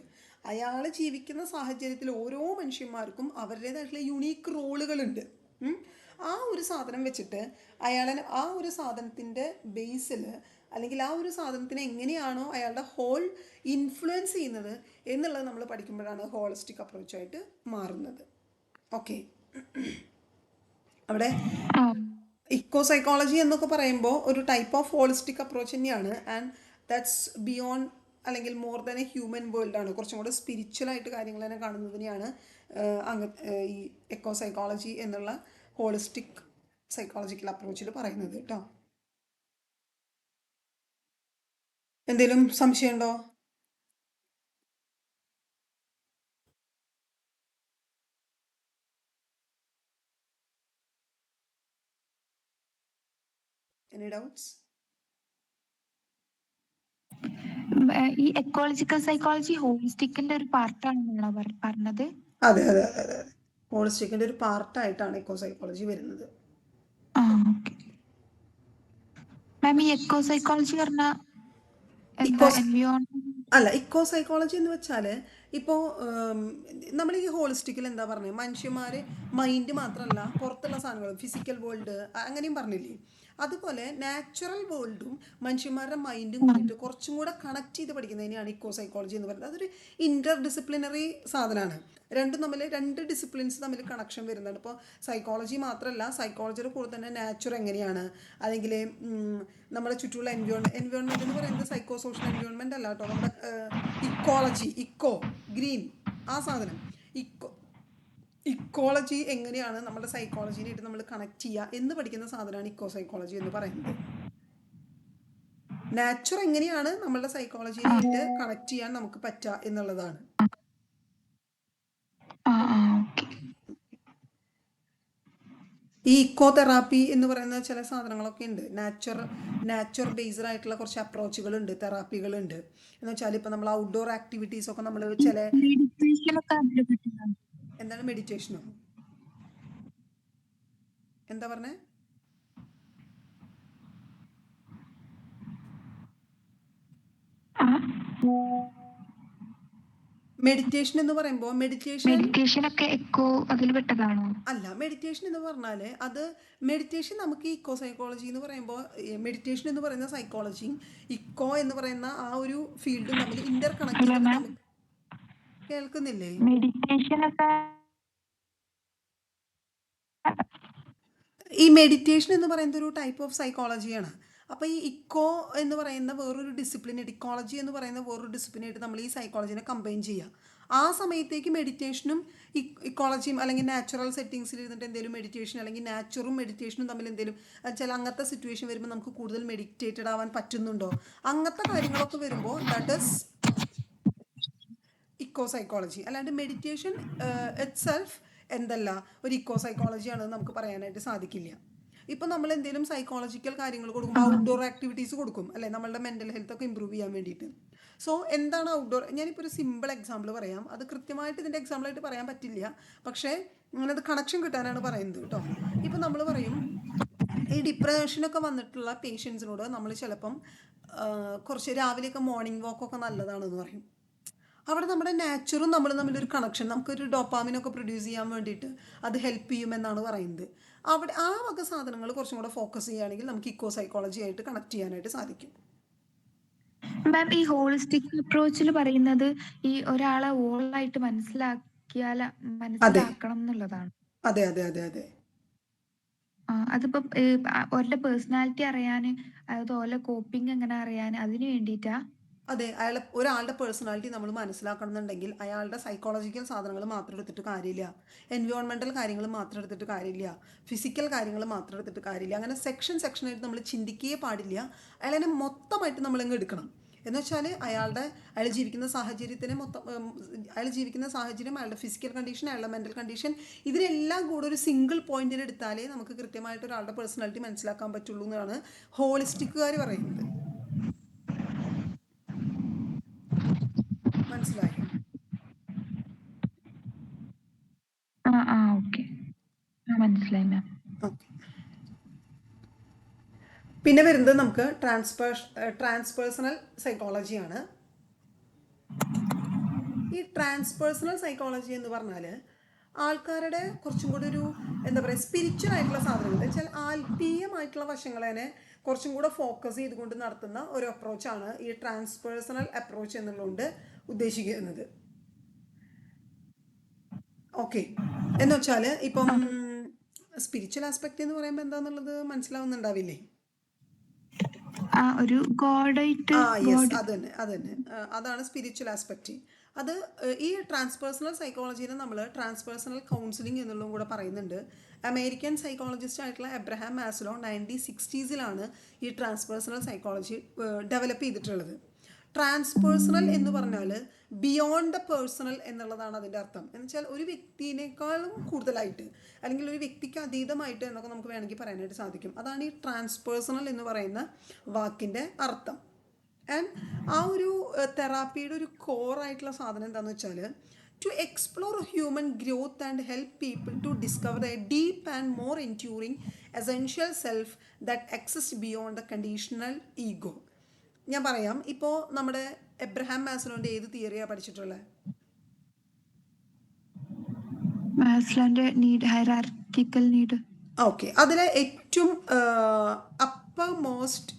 അയാൾ ജീവിക്കുന്ന സാഹചര്യത്തിൽ ഓരോ മനുഷ്യന്മാർക്കും അവരുടേതായിട്ടുള്ള യുണീക്ക് റോളുകളുണ്ട്. ആ ഒരു സാധനം വെച്ചിട്ട് അയാളെ ആ ഒരു സാധനത്തിൻ്റെ ബേസിൽ അല്ലെങ്കിൽ ആ ഒരു സാധനത്തിനെ എങ്ങനെയാണോ അയാളുടെ ഹോൾ ഇൻഫ്ലുവൻസ് ചെയ്യുന്നത് എന്നുള്ളത് നമ്മൾ പഠിക്കുമ്പോഴാണ് ഹോളിസ്റ്റിക് അപ്രോച്ചായിട്ട് മാറുന്നത്. ഓക്കെ, അവിടെ ഇക്കോ സൈക്കോളജി എന്നൊക്കെ പറയുമ്പോൾ ഒരു ടൈപ്പ് ഓഫ് ഹോളിസ്റ്റിക് അപ്രോച്ച് തന്നെയാണ്. ആൻഡ് ദാറ്റ്സ് ബിയോണ്ട് അല്ലെങ്കിൽ മോർ ദാൻ എ ഹ്യൂമൻ വേൾഡാണ്. കുറച്ചും കൂടെ സ്പിരിച്വലായിട്ട് കാര്യങ്ങൾ തന്നെ കാണുന്നതിനെയാണ് ഈ എക്കോ സൈക്കോളജി എന്നുള്ള ഹോളിസ്റ്റിക് സൈക്കോളജിക്കൽ അപ്രോച്ചിൽ പറയുന്നത് കേട്ടോ. എന്തെങ്കിലും സംശയമുണ്ടോ? Any doubts? ഈ എക്കോളജിക്കൽ സൈക്കോളജി ഹോളിസ്റ്റിക്കിന്റെ ഒരു പാർട്ടാണെന്നാണോ പറഞ്ഞത്? അതെ അതെ അതെ അതെ, ഹോളിസ്റ്റിക്കിന്റെ ഒരു പാർട്ടായിട്ടാണ് എക്കോ സൈക്കോളജി വരുന്നത്. മാം, ഈ എക്കോ സൈക്കോളജി പറഞ്ഞാൽ അല്ല, ഇക്കോ സൈക്കോളജി എന്ന് വെച്ചാൽ ഇപ്പോൾ നമ്മൾ ഈ ഹോളിസ്റ്റിക്കിൽ എന്താ പറഞ്ഞത്? മനുഷ്യന്മാർ മൈൻഡ് മാത്രമല്ല പുറത്തുള്ള സാധനങ്ങൾ ഫിസിക്കൽ വേൾഡ് അങ്ങനെയും പറഞ്ഞില്ലേ, അതുപോലെ നാച്ചുറൽ വേൾഡും മനുഷ്യന്മാരുടെ മൈൻഡും കൂടിയിട്ട് കുറച്ചും കൂടെ കണക്ട് ചെയ്ത് പഠിക്കുന്നതിനെയാണ് ഇക്കോ സൈക്കോളജി എന്ന് പറയുന്നത്. അതൊരു ഇൻ്റർ ഡിസിപ്ലിനറി സാധനമാണ്. രണ്ട് ഡിസിപ്ലിൻസ് തമ്മിൽ കണക്ഷൻ വരുന്നുണ്ട്. ഇപ്പോൾ സൈക്കോളജി മാത്രമല്ല, സൈക്കോളജിയുടെ കൂടെ തന്നെ നാച്ചുർ എങ്ങനെയാണ്, അല്ലെങ്കിൽ നമ്മുടെ ചുറ്റുമുള്ള എൻവയോൺമെൻറ്റ് എന്ന് പറയുന്നത് സൈക്കോ സോഷ്യൽ എൻവയോൺമെൻറ്റ് അല്ല കേട്ടോ, നമ്മുടെ ഇക്കോളജി, ഗ്രീൻ ആ സാധനം, ഇക്കോളജി എങ്ങനെയാണ് നമ്മുടെ സൈക്കോളജിനായിട്ട് നമ്മൾ കണക്ട് ചെയ്യുക എന്ന് പഠിക്കുന്ന സാധനമാണ് ഇക്കോ സൈക്കോളജി എന്ന് പറയുന്നത്. നാച്ചുർ എങ്ങനെയാണ് നമ്മളുടെ സൈക്കോളജിനായിട്ട് കണക്ട് ചെയ്യാൻ നമുക്ക് പറ്റുക എന്നുള്ളതാണ്. ഈ ഇക്കോ തെറാപ്പി എന്ന് പറയുന്ന ചില സാധനങ്ങളൊക്കെ ഉണ്ട്. നാച്ചുറൽ ബേസ്ഡ് ആയിട്ടുള്ള കുറച്ച് അപ്രോച്ചുകളുണ്ട്, തെറാപ്പികളുണ്ട്. എന്ന് വെച്ചാൽ ഇപ്പം നമ്മൾ ഔട്ട്ഡോർ ആക്ടിവിറ്റീസ് ഒക്കെ നമ്മൾ ചില മെഡിറ്റേഷൻ ഒക്കെ അതിൽ പറ്റുന്നതാണ്. എന്താണ് മെഡിറ്റേഷനോ? എന്താ പറഞ്ഞേ? മെഡിറ്റേഷൻ എന്ന് പറയുമ്പോൾ മെഡിറ്റേഷൻ ഒക്കെ എക്കോ അതിൽ പെട്ടതാണോ? അല്ല, മെഡിറ്റേഷൻ എന്ന് പറഞ്ഞാൽ അത് മെഡിറ്റേഷൻ നമുക്ക് ഇക്കോ സൈക്കോളജി എന്ന് പറയുമ്പോൾ മെഡിറ്റേഷൻ എന്ന് പറയുന്ന സൈക്കോളജിയും ഇക്കോ എന്ന് പറയുന്ന ആ ഒരു ഫീൽഡും തമ്മിൽ ഇന്റർ കണക്ട് ഹലോ ചെയ്തിട്ട് മാം, നമുക്ക് കേൾക്കുന്നില്ലേ? മെഡിറ്റേഷൻ ഒക്കെ ഈ മെഡിറ്റേഷൻ എന്ന് പറയുന്നത് ഒരു ടൈപ്പ് ഓഫ് സൈക്കോളജിയാണ്. അപ്പോൾ ഈ ഇക്കോ എന്ന് പറയുന്ന വേറൊരു ഡിസിപ്ലിനായിട്ട്, ഇക്കോളജി എന്ന് പറയുന്ന വേറൊരു ഡിസിപ്ലിനായിട്ട് നമ്മൾ ഈ സൈക്കോളജിനെ കമ്പൈൻ ചെയ്യുക. ആ സമയത്തേക്ക് മെഡിറ്റേഷനും ഇക്കോളജിയും അല്ലെങ്കിൽ നാച്ചുറൽ സെറ്റിങ്സിൽ ഇരുന്നിട്ട് എന്തെങ്കിലും മെഡിറ്റേഷൻ അല്ലെങ്കിൽ നാച്ചുറും മെഡിറ്റേഷനും തമ്മിൽ എന്തെങ്കിലും ചില അങ്ങനത്തെ സിറ്റുവേഷൻ വരുമ്പോൾ നമുക്ക് കൂടുതൽ മെഡിറ്റേറ്റഡ് ആവാൻ പറ്റുന്നുണ്ടോ, അങ്ങനത്തെ കാര്യങ്ങളൊക്കെ വരുമ്പോൾ ദാറ്റ് ഈസ് ഇക്കോ സൈക്കോളജി. അല്ലാണ്ട് മെഡിറ്റേഷൻ ഇറ്റ് സെൽഫ് എന്തല്ല ഒരു ഇക്കോ സൈക്കോളജിയാണെന്ന് നമുക്ക് പറയാനായിട്ട് സാധിക്കില്ല. ഇപ്പം നമ്മൾ എന്തെങ്കിലും സൈക്കോളജിക്കൽ കാര്യങ്ങൾ കൊടുക്കുമ്പോൾ ഔട്ട്ഡോർ ആക്ടിവിറ്റീസ് കൊടുക്കും അല്ലേ, നമ്മളുടെ മെൻ്റൽ ഹെൽത്ത് ഒക്കെ ഇമ്പ്രൂവ് ചെയ്യാൻ വേണ്ടിയിട്ട്. സോ എന്താണ് ഔട്ട്ഡോർ? ഞാനിപ്പോൾ ഒരു സിമ്പിൾ എക്സാമ്പിൾ പറയാം. അത് കൃത്യമായിട്ട് ഇതിൻ്റെ എക്സാമ്പിളായിട്ട് പറയാൻ പറ്റില്ല, പക്ഷേ അങ്ങനത് കണക്ഷൻ കിട്ടാനാണ് പറയുന്നത് കേട്ടോ. ഇപ്പം നമ്മൾ പറയും ഈ ഡിപ്രഷനൊക്കെ വന്നിട്ടുള്ള പേഷ്യൻസിനോട് നമ്മൾ ചിലപ്പം കുറച്ച് രാവിലെയൊക്കെ മോർണിംഗ് വാക്കൊക്കെ നല്ലതാണെന്ന് പറയും. അവിടെ നമ്മുടെ നാച്ചുറും നമ്മൾ തമ്മിലൊരു കണക്ഷൻ, നമുക്കൊരു ഡോപ്പാമിനൊക്കെ പ്രൊഡ്യൂസ് ചെയ്യാൻ വേണ്ടിയിട്ട് അത് ഹെൽപ്പ് ചെയ്യുമെന്നാണ് പറയുന്നത്. അവിടെ ആ വക സാധനങ്ങൾ കുറച്ചും കൂടെ ഫോക്കസ് ചെയ്യുകയാണെങ്കിൽ നമുക്ക് ഇക്കോ സൈക്കോളജി ആയിട്ട് കണക്ട് ചെയ്യാനായിട്ട് സാധിക്കും. മാം, ഈ ഹോളിസ്റ്റിക് അപ്രോച്ചിൽ പറയുന്നത് ഈ ഒരാളെ ഓളായിട്ട് മനസ്സിലാക്കണം എന്നുള്ളതാണ്. അതെ അതെ അതെ അതെ അതിപ്പോ ഓരുടെ പേഴ്സണാലിറ്റി അറിയാന്, അതായത് ഓലെ കോപ്പിംഗ് എങ്ങനെ അറിയാൻ, അതിന് വേണ്ടിയിട്ടാ. അതെ, ഒരാളുടെ പേഴ്സണാലിറ്റി നമ്മൾ മനസ്സിലാക്കണം എന്നുണ്ടെങ്കിൽ അയാളുടെ സൈക്കോളജിക്കൽ സാധനങ്ങൾ മാത്രം എടുത്തിട്ട് കാര്യമില്ല, എൻവയോൺമെൻറ്റൽ കാര്യങ്ങൾ മാത്രം എടുത്തിട്ട് കാര്യമില്ല, ഫിസിക്കൽ കാര്യങ്ങൾ മാത്രം എടുത്തിട്ട് കാര്യമില്ല. അങ്ങനെ സെക്ഷനായിട്ട് നമ്മൾ ചിന്തിക്കുകയേ പാടില്ല. അയാളെ മൊത്തമായിട്ട് നമ്മളിങ്ങ് എടുക്കണം. എന്ന് വെച്ചാൽ അയാൾ ജീവിക്കുന്ന സാഹചര്യത്തിനെ അയാൾ ജീവിക്കുന്ന സാഹചര്യം, അയാളുടെ ഫിസിക്കൽ കണ്ടീഷൻ, അയാളുടെ മെൻ്റൽ കണ്ടീഷൻ, ഇതിനെല്ലാം കൂടെ ഒരു സിംഗിൾ പോയിന്റിൽ എടുത്താലേ നമുക്ക് കൃത്യമായിട്ട് ഒരാളുടെ പേഴ്സണാലിറ്റി മനസ്സിലാക്കാൻ പറ്റുള്ളൂ എന്നാണ് ഹോളിസ്റ്റിക്കുകാർ പറയുന്നത്. മനസ്സിലായോ? ഓക്കെ, മനസ്സിലായി മാം. ഓക്കെ. പിന്നെ വരുന്നത് നമുക്ക് ട്രാൻസ്പേഴ്സണൽ സൈക്കോളജിയാണ്. ഈ ട്രാൻസ്പേഴ്സണൽ സൈക്കോളജി എന്ന് പറഞ്ഞാൽ ആൾക്കാരുടെ കുറച്ചും കൂടി ഒരു എന്താ പറയുക സ്പിരിച്വൽ ആയിട്ടുള്ള സാധനങ്ങൾ, വെച്ചാൽ ആത്മീയമായിട്ടുള്ള വശങ്ങളെ കുറച്ചും കൂടെ ഫോക്കസ് ചെയ്തുകൊണ്ട് നടത്തുന്ന ഒരു അപ്രോച്ചാണ് ഈ ട്രാൻസ്പേഴ്സണൽ അപ്രോച്ച് എന്നുള്ളതുകൊണ്ട് ഉദ്ദേശിക്കുന്നത്. ഓക്കെ, എന്ന് വെച്ചാൽ ഇപ്പം സ്പിരിച്വൽ ആസ്പെക്റ്റ് എന്ന് പറയുമ്പോൾ എന്താന്നുള്ളത് മനസ്സിലാവുന്നുണ്ടാവില്ലേ? ഒരു ഗോഡായിട്ട്, അതാണ് സ്പിരിച്വൽ ആസ്പെക്റ്റ്. അത് ഈ ട്രാൻസ്പേഴ്സണൽ സൈക്കോളജീനെ നമ്മൾ ട്രാൻസ്പേഴ്സണൽ കൗൺസിലിംഗ് എന്നുള്ളതും കൂടെ പറയുന്നുണ്ട്. അമേരിക്കൻ സൈക്കോളജിസ്റ്റ് ആയിട്ടുള്ള എബ്രഹാം മാസ്ലോ 1960s ഈ ട്രാൻസ്പേഴ്സണൽ സൈക്കോളജി ഡെവലപ്പ് ചെയ്തിട്ടുള്ളത്. ട്രാൻസ്പേഴ്സണൽ എന്ന് പറഞ്ഞാൽ ബിയോണ്ട് ദ പേഴ്സണൽ എന്നുള്ളതാണ് അതിൻ്റെ അർത്ഥം. എന്ന് വെച്ചാൽ ഒരു വ്യക്തിനേക്കാളും കൂടുതലായിട്ട് അല്ലെങ്കിൽ ഒരു വ്യക്തിക്ക് അതീതമായിട്ട് എന്നൊക്കെ നമുക്ക് വേണമെങ്കിൽ പറയാനായിട്ട് സാധിക്കും. അതാണ് ഈ ട്രാൻസ്പേഴ്സണൽ എന്ന് പറയുന്ന വാക്കിൻ്റെ അർത്ഥം. ആൻഡ് ആ ഒരു തെറാപ്പിയുടെ ഒരു കോറായിട്ടുള്ള സാധനം എന്താണെന്ന് വെച്ചാൽ to explore human growth and help people to discover a deep and more enduring essential self that exist beyond the conditional ego. ഞാൻ പറയാം, ഇപ്പോൾ നമ്മുടെ എബ്രഹാം മാസ്ലോന്റെ ഏത് തിയറിയാണ് പഠിച്ചിട്ടുള്ളത്? മാസ്ലോന്റെ നീഡ്, ഹൈറാർക്കിക്കൽ നീഡ്. ഓക്കെ, അതിലെ ഏറ്റവും അപ്പർ മോസ്റ്റ്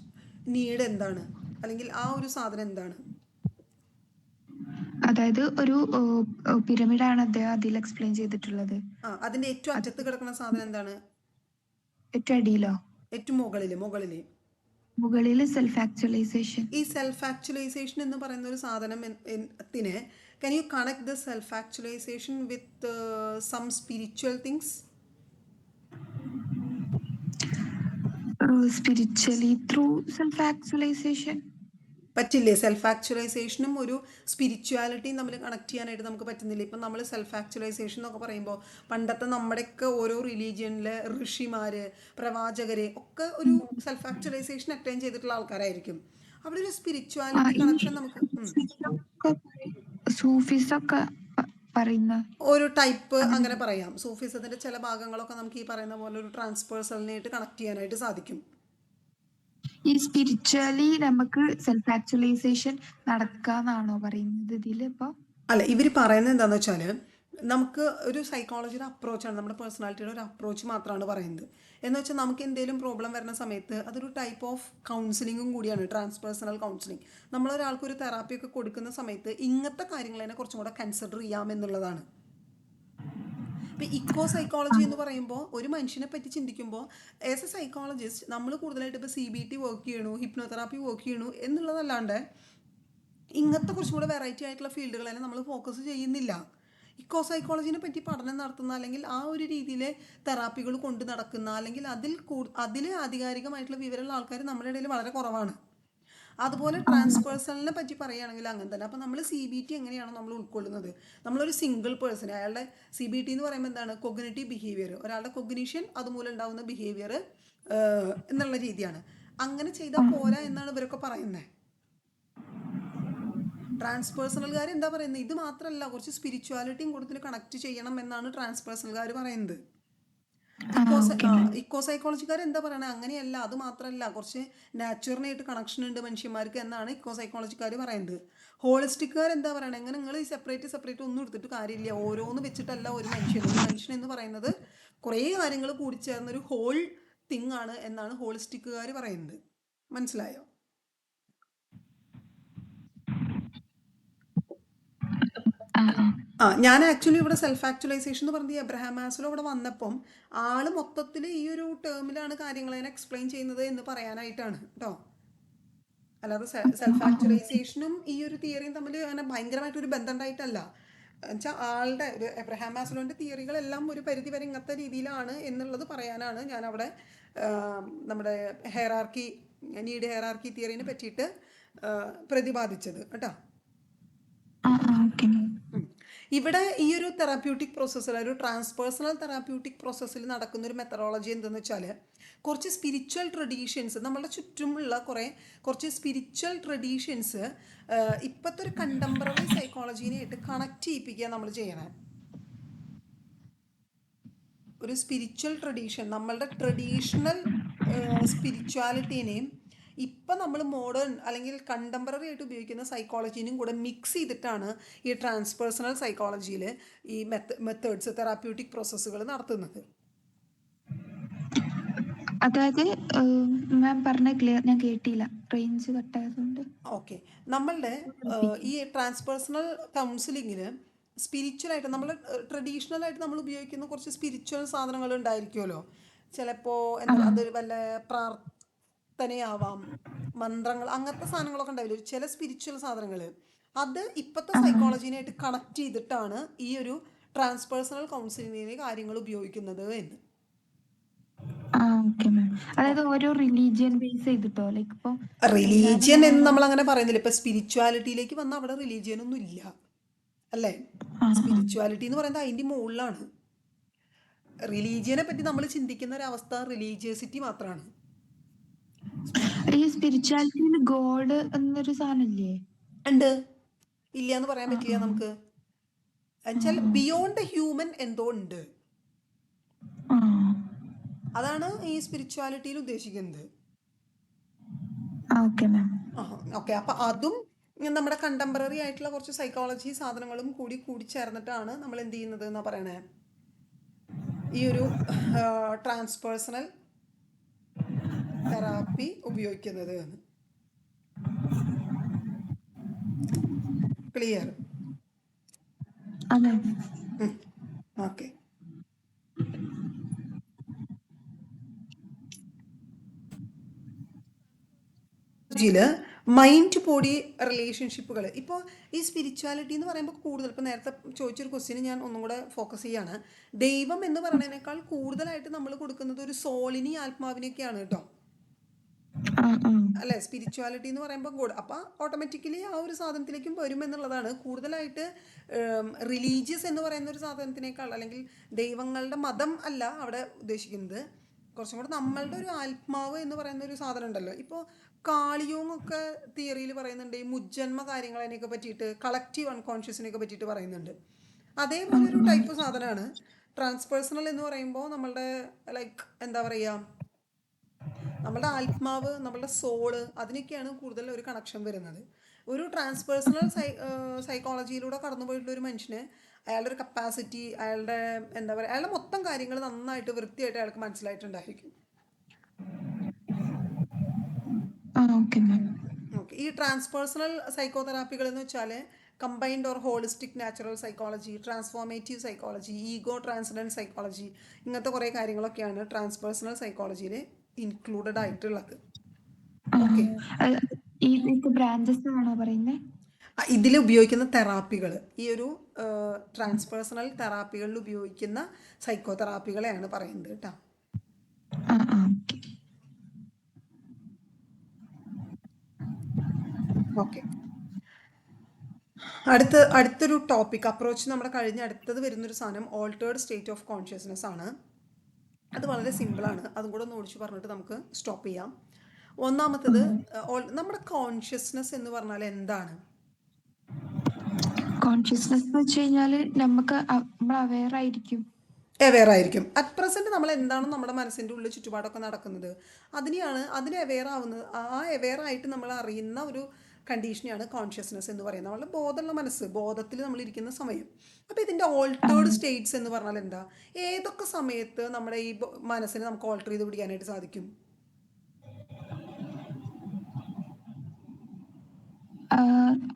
നീഡ് എന്താണ്, അല്ലെങ്കിൽ ആ ഒരു സാധനം എന്താണ്? അതായത് ഒരു പിരമിഡാണ് അദ്ദേഹം അതിൽ എക്സ്പ്ലെയിൻ ചെയ്തിട്ടുള്ളത്. അതിന്റെ ഏറ്റവും അറ്റത്ത് കിടക്കുന്ന സാധനം എന്താണ്? ഏറ്റവും അടിയിലോ? ഏറ്റവും മുകളിൽ സെൽഫ് ആക്ച്വലൈസേഷൻ. ഈ സെൽഫ് ആക്ച്വലൈസേഷൻ എന്ന് പറയുന്ന ഒരു സാധനത്തിന് can you connect the self actualization with some spiritual things? Spiritually through self actualization. പറ്റില്ലേ? സെൽഫ് ആക്ച്വലൈസേഷനും ഒരു സ്പിരിച്വാലിറ്റിയും തമ്മിൽ കണക്ട് ചെയ്യാനായിട്ട് നമുക്ക് പറ്റുന്നില്ല. ഇപ്പം നമ്മൾ സെൽഫ് ആക്ച്വലൈസേഷൻ എന്നൊക്കെ പറയുമ്പോൾ പണ്ടത്തെ നമ്മുടെയൊക്കെ ഓരോ റിലീജിയനിലെ ഋഷിമാർ, പ്രവാചകർ ഒക്കെ ഒരു സെൽഫ് ആക്ച്വലൈസേഷൻ അറ്റൈൻ ചെയ്തിട്ടുള്ള ആൾക്കാരായിരിക്കും. അവിടെ ഒരു ആ സ്പിരിച്വാലിറ്റി ഈ കണക്ഷൻ നമുക്ക് സൂഫിസൊക്കെ പറയുന്ന ഒരു ടൈപ്പ് അങ്ങനെ അങ്ങനെ പറയാം. സൂഫിസത്തിൻ്റെ ചില ഭാഗങ്ങളൊക്കെ നമുക്ക് ഈ പറയുന്ന പോലെ ഒരു ട്രാൻസ്പേഴ്സണലിനായിട്ട് കണക്ട് ചെയ്യാനായിട്ട് സാധിക്കും. ഈ സ്പിരിച്വലി നമുക്ക് സെൽഫ് ആക്ച്വലൈസേഷൻ നടക്കാന്നാണോ പറയുന്നത് ഇതിലിപ്പോ? അല്ല, ഇവർ പറയുന്നത് എന്താണെന്ന് വെച്ചാൽ നമുക്ക് ഒരു സൈക്കോളജിയുടെ അപ്രോച്ചാണ്, നമ്മുടെ പേഴ്സണാലിറ്റിയുടെ ഒരു അപ്രോച്ച് മാത്രമാണ് പറയുന്നത്. എന്ന് വെച്ചാൽ നമുക്ക് എന്തെങ്കിലും പ്രോബ്ലം വരുന്ന സമയത്ത് അതൊരു ടൈപ്പ് ഓഫ് കൗൺസിലിങ്ങും കൂടിയാണ്, ട്രാൻസ്പേഴ്സണൽ കൗൺസിലിംഗ്. നമ്മളൊരാൾക്ക് ഒരു തെറാപ്പിയൊക്കെ കൊടുക്കുന്ന സമയത്ത് ഇങ്ങനത്തെ കാര്യങ്ങളെ കുറച്ചും കൂടെ കൺസിഡർ ചെയ്യാമെന്നുള്ളതാണ്. ഇപ്പം ഇക്കോ സൈക്കോളജി എന്ന് പറയുമ്പോൾ ഒരു മനുഷ്യനെ പറ്റി ചിന്തിക്കുമ്പോൾ ആസ് എ സൈക്കോളജിസ്റ്റ് നമ്മൾ കൂടുതലായിട്ട് ഇപ്പോൾ CBT വർക്ക് ചെയ്യണു, ഹിപ്നോതെറാപ്പി വർക്ക് ചെയ്യണു എന്നുള്ളതല്ലാണ്ട് ഇങ്ങനത്തെ കുറച്ചും കൂടെ വെറൈറ്റി ആയിട്ടുള്ള ഫീൽഡുകളെ നമ്മൾ ഫോക്കസ് ചെയ്യുന്നില്ല. ഇക്കോ സൈക്കോളജിനെ പറ്റി പഠനം നടത്തുന്ന അല്ലെങ്കിൽ ആ ഒരു രീതിയിൽ തെറാപ്പികൾ കൊണ്ട് നടക്കുന്ന അല്ലെങ്കിൽ അതിൽ ആധികാരികമായിട്ടുള്ള വിവരമുള്ള ആൾക്കാർ നമ്മുടെ ഇടയിൽ വളരെ കുറവാണ്. അതുപോലെ ട്രാൻസ്പേഴ്സണലിനെ പറ്റി പറയുകയാണെങ്കിൽ അങ്ങനെ തന്നെ. അപ്പോൾ നമ്മൾ CBT എങ്ങനെയാണോ നമ്മൾ ഉൾക്കൊള്ളുന്നത്, നമ്മളൊരു സിംഗിൾ പേഴ്സൺ, അയാളുടെ CBT എന്ന് പറയുമ്പോൾ എന്താണ്, കൊഗ്നിറ്റീവ് ബിഹേവിയർ, ഒരാളുടെ കൊഗ്നിഷൻ അതുമൂലം ഉണ്ടാകുന്ന ബിഹേവിയർ എന്നുള്ള രീതിയാണ്. അങ്ങനെ ചെയ്താൽ പോരാ എന്നാണ് ഇവരൊക്കെ പറയുന്നത്. ട്രാൻസ്പേഴ്സണൽകാർ എന്താ പറയുന്നത്, ഇത് മാത്രമല്ല കുറച്ച് സ്പിരിച്വാലിറ്റിയും കൂടുതൽ കണക്ട് ചെയ്യണം എന്നാണ് ട്രാൻസ്പേഴ്സണൽകാർ പറയുന്നത്. ഇക്കോ സൈക്കോളജിക്കാർ എന്താ പറയണത്, അങ്ങനെയല്ല, അത് മാത്രമല്ല കുറച്ച് നാച്ചുറിനായിട്ട് കണക്ഷൻ ഉണ്ട് മനുഷ്യന്മാർക്ക് എന്നാണ് ഇക്കോ സൈക്കോളജിക്കാർ പറയുന്നത്. ഹോളിസ്റ്റിക്കുകാർ എന്താ പറയണത്, എങ്ങനെ നിങ്ങൾ ഈ സെപ്പറേറ്റ് ഒന്നും എടുത്തിട്ട് കാര്യമില്ല, ഓരോന്ന് വെച്ചിട്ടല്ല ഒരു മനുഷ്യൻ എന്ന് പറയുന്നത് കുറേ കാര്യങ്ങൾ കൂടിച്ചേർന്നൊരു ഹോൾ തിങ് ആണ് എന്നാണ് ഹോളിസ്റ്റിക്കുകാർ പറയുന്നത്. മനസ്സിലായോ? ഞാൻ ആക്ച്വലി ഇവിടെ സെൽഫ് ആക്ച്വലൈസേഷൻ എന്ന് പറഞ്ഞത് എബ്രഹാം മാസ്ലോ ഇവിടെ വന്നപ്പം ആള് മൊത്തത്തിൽ ഈ ഒരു ടേമിലാണ് കാര്യങ്ങളെ എക്സ്പ്ലെയിൻ ചെയ്യുന്നത് എന്ന് പറയാനായിട്ടാണ് കേട്ടോ. അല്ലാതെ സെൽഫ് ആക്ച്വലൈസേഷനും ഈ ഒരു തിയറിയും തമ്മിൽ അങ്ങനെ ഭയങ്കരമായിട്ടൊരു ബന്ധം ഉണ്ടായിട്ടല്ല. എന്നുവെച്ചാൽ ആളുടെ എബ്രഹാം മാസ്ലോൻ്റെ തിയറികളെല്ലാം ഒരു പരിധി വരെ ഇങ്ങനത്തെ രീതിയിലാണ് എന്നുള്ളത് പറയാനാണ് ഞാൻ അവിടെ നമ്മുടെ നീഡ് ഹെയറാർക്കി തിയറിനെ പറ്റിയിട്ട് പ്രതിപാദിച്ചത് കേട്ടോ. ഇവിടെ ഈ ഒരു തെറാപ്യൂട്ടിക് പ്രോസസ്സിൽ, ഒരു ട്രാൻസ്പേഴ്സണൽ തെറാപ്യൂട്ടിക് പ്രോസസ്സിൽ നടക്കുന്ന ഒരു മെത്തഡോളജി എന്തെന്ന് വെച്ചാൽ കുറച്ച് സ്പിരിച്വൽ ട്രഡീഷൻസ്, നമ്മളുടെ ചുറ്റുമുള്ള കുറച്ച് സ്പിരിച്വൽ ട്രഡീഷൻസ് ഇപ്പോഴത്തെ ഒരു കണ്ടംപററി സൈക്കോളജീനായിട്ട് കണക്ട് ചെയ്യിപ്പിക്കുക നമ്മൾ ചെയ്യണം. ഒരു സ്പിരിച്വൽ ട്രഡീഷൻ, നമ്മളുടെ ട്രഡീഷണൽ സ്പിരിച്വാലിറ്റീനെയും ഇപ്പം നമ്മൾ മോഡേൺ അല്ലെങ്കിൽ കണ്ടംപററി ആയിട്ട് ഉപയോഗിക്കുന്ന സൈക്കോളജീനും കൂടെ മിക്സ് ചെയ്തിട്ടാണ് ഈ ട്രാൻസ്പേഴ്സണൽ സൈക്കോളജിയിൽ ഈ മെത്തേഡ്സ്, തെറാപ്യൂട്ടിക് പ്രോസസ്സുകൾ നടത്തുന്നത്. അതായത് മാം പറഞ്ഞ ക്ലിയർ, ഞാൻ കേട്ടില്ല, റേഞ്ച് കട്ടായതുകൊണ്ട്. ഓക്കെ, നമ്മളുടെ ഈ ട്രാൻസ്പേഴ്സണൽ കൗൺസിലിങ്ങിൽ സ്പിരിച്വലായിട്ട് നമ്മൾ ട്രഡീഷണലായിട്ട് നമ്മൾ ഉപയോഗിക്കുന്ന കുറച്ച് സ്പിരിച്വൽ സാധനങ്ങൾ ഉണ്ടായിരിക്കുമല്ലോ. ചിലപ്പോൾ എന്താ അത് വല്ല പ്രാർത്ഥനയാവാം, മന്ത്രങ്ങൾ, അങ്ങനത്തെ സാധനങ്ങളൊക്കെ ഉണ്ടാവില്ല, ചില സ്പിരിച്വൽ സാധനങ്ങൾ. അത് ഇപ്പോഴത്തെ സൈക്കോളജീനായിട്ട് കണക്ട് ചെയ്തിട്ടാണ് ഈ ഒരു ട്രാൻസ്പേഴ്സണൽ കൗൺസിലിങ്ങിന് കാര്യങ്ങൾ ഉപയോഗിക്കുന്നത് എന്ന്. അതായത് ഓരോ റിലീജിയൻ ബേസ് ചെയ്തിട്ടോ, ലൈക്ക് ഇപ്പോൾ റിലീജിയൻ എന്ന് നമ്മൾ അങ്ങനെ പറയുന്നില്ല. ഇപ്പൊ സ്പിരിച്വാലിറ്റിയിലേക്ക് വന്നാൽ അവിടെ റിലീജിയൻ ഒന്നും ഇല്ല അല്ലേ. സ്പിരിച്വാലിറ്റി എന്ന് പറയുന്നത് അതിൻ്റെ മുകളിലാണ്. റിലീജിയനെ പറ്റി നമ്മൾ ചിന്തിക്കുന്ന ഒരു അവസ്ഥ റിലീജിയസിറ്റി മാത്രമാണ്. ഈ സ്പിരിച്വാലിറ്റിയിൽ ഗോഡ് എന്നൊരു സാധനമില്ലേ? ഉണ്ട്, ഇല്ല എന്ന് പറയാൻ പറ്റില്ല നമുക്ക്. എന്നുവെച്ചാൽ ബിയോണ്ട് ഹ്യൂമൻ എന്തോ ഉണ്ട്, അതാണ് ഈ സ്പിരിച്വാലിറ്റിയിൽ ഉദ്ദേശിക്കുന്നത്. ഓക്കെ, അപ്പൊ അതും നമ്മുടെ കണ്ടംപററി ആയിട്ടുള്ള കുറച്ച് സൈക്കോളജി സാധനങ്ങളും കൂടി ചേർന്നിട്ടാണ് നമ്മൾ എന്ത് ചെയ്യുന്നത് എന്നാ പറയണേ, ഈ ഒരു ട്രാൻസ്പേഴ്സണൽ തെറാപ്പി ഉപയോഗിക്കുന്നത്. ക്ലിയർ? ഓക്കെ. മൈൻഡ് ബോഡി റിലേഷൻഷിപ്പുകൾ. ഇപ്പോൾ ഈ സ്പിരിച്വാലിറ്റി എന്ന് പറയുമ്പോൾ കൂടുതൽ, ഇപ്പോൾ നേരത്തെ ചോദിച്ചൊരു ക്വസ്റ്റ്യന് ഞാൻ ഒന്നും കൂടെ ഫോക്കസ് ചെയ്യാണ്. ദൈവം എന്ന് പറയുന്നതിനേക്കാൾ കൂടുതലായിട്ട് നമ്മൾ കൊടുക്കുന്നത് ഒരു സോളിനെയും ആത്മാവിനെയൊക്കെയാണ് കേട്ടോ. ആ ആ അല്ലേ? സ്പിരിച്വാലിറ്റി എന്ന് പറയുമ്പോൾ ഗുഡ്, അപ്പോൾ ഓട്ടോമാറ്റിക്കലി ആ ഒരു സാധനത്തിലേക്കും വരും എന്നുള്ളതാണ്. കൂടുതലായിട്ട് റിലീജിയസ് എന്ന് പറയുന്ന ഒരു സാധനത്തിനേക്കാൾ, അല്ലെങ്കിൽ ദൈവങ്ങളുടെ മതം അല്ല അവിടെ ഉദ്ദേശിക്കുന്നത്, കുറച്ചും കൂടെ നമ്മളുടെ ഒരു ആത്മാവ് എന്ന് പറയുന്ന ഒരു സാധനം ഉണ്ടല്ലോ. ഇപ്പോൾ കാളിയോങ് ഒക്കെ തിയറിയിൽ പറയുന്നുണ്ട്, ഈ മുജ്ജന്മ കാര്യങ്ങളതിനെയൊക്കെ പറ്റിയിട്ട്, കളക്റ്റീവ് അൺകോൺഷ്യസിനെയൊക്കെ പറ്റിയിട്ട് പറയുന്നുണ്ട്. ആ അതേപോലെ ഒരു ആ ടൈപ്പ് സാധനമാണ് ട്രാൻസ്പേഴ്സണൽ എന്ന് പറയുമ്പോൾ. നമ്മളുടെ ലൈക്ക് എന്താ പറയുക, നമ്മളുടെ ആത്മാവ്, നമ്മളുടെ സോള്, അതിനൊക്കെയാണ് കൂടുതൽ ഒരു കണക്ഷൻ വരുന്നത്. ഒരു ട്രാൻസ്പേഴ്സണൽ സൈക്കോളജിയിലൂടെ കടന്നു പോയിട്ടുള്ള ഒരു മനുഷ്യന് അയാളുടെ ഒരു കപ്പാസിറ്റി, അയാളുടെ എന്താ പറയുക, അയാളുടെ മൊത്തം കാര്യങ്ങൾ നന്നായിട്ട് വൃത്തിയായിട്ട് അയാൾക്ക് മനസ്സിലായിട്ടുണ്ടായിരിക്കും. ആ ഓക്കെ മാം. ഓക്കെ. ഈ ട്രാൻസ്പേഴ്സണൽ സൈക്കോതെറാപ്പികൾ എന്ന് വെച്ചാൽ combined or holistic natural psychology, transformative psychology, ego transcendent psychology, ഇങ്ങനത്തെ കുറേ കാര്യങ്ങളൊക്കെയാണ് ട്രാൻസ്പേഴ്സണൽ സൈക്കോളജിയിൽ ഇൻക്ലൂഡഡ് ആയിട്ടുള്ളത്. ആ ഓക്കെ. ഇതൊക്കെ ബ്രാഞ്ചസ് ആണോ പറയുന്നത്? ഇതിൽ ഉപയോഗിക്കുന്ന തെറാപ്പികൾ, ഈ ഒരു ട്രാൻസ്പേഴ്സണൽ തെറാപ്പികളിൽ ഉപയോഗിക്കുന്ന സൈക്കോതെറാപ്പികളെയാണ് പറയുന്നത് കേട്ടോ. ആ ആ ഓക്കെ. ഓക്കെ. അടുത്തൊരു ടോപ്പിക് അപ്രോച്ച് നമ്മുടെ കഴിഞ്ഞ അടുത്തത് വരുന്നൊരു സാധനം ഓൾട്ടേർഡ് സ്റ്റേറ്റ് ഓഫ് കോൺഷ്യസ്നെസ് ആണ്. അത് വളരെ സിമ്പിളാണ്, അതും കൂടെ ഒന്ന് ഓടിച്ചു പറഞ്ഞിട്ട് നമുക്ക് സ്റ്റോപ്പ് ചെയ്യാം. ഒന്നാമത്തത്, നമ്മുടെ കോൺഷ്യസ്നെസ് എന്ന് പറഞ്ഞാൽ എന്താണ്? കോൺഷ്യസ്നെസ് എന്ന് വെച്ച് കഴിഞ്ഞാല് നമുക്ക് നമ്മൾ അവെയർ ആയിരിക്കും. അവെയർ ആയിരിക്കും. അറ്റ് പ്രസൻറ്റ് നമ്മൾ എന്താണ് നമ്മുടെ മനസ്സിൻ്റെ ഉള്ളിൽ ചുറ്റുപാടൊക്കെ നടക്കുന്നത്, അതിനെ അവെയർ ആവുന്നത്, ആ അവെയർ ആയിട്ട് നമ്മൾ അറിയുന്ന ഒരു കണ്ടീഷനെയാണ് കോൺഷ്യസ്നെസ് എന്ന് പറയുന്നത്. നമ്മളുടെ ബോധമുള്ള മനസ്സ്, ബോധത്തിൽ നമ്മളിരിക്കുന്ന സമയം. അപ്പോൾ ഇതിൻ്റെ ആ ഓൾട്ടേർഡ് സ്റ്റേറ്റ്സ് എന്ന് പറഞ്ഞാൽ എന്താ? ഏതൊക്കെ സമയത്ത് നമ്മുടെ ഈ മനസ്സിനെ നമുക്ക് ഓൾട്ടർ ചെയ്ത് പിടിക്കാനായിട്ട് സാധിക്കും?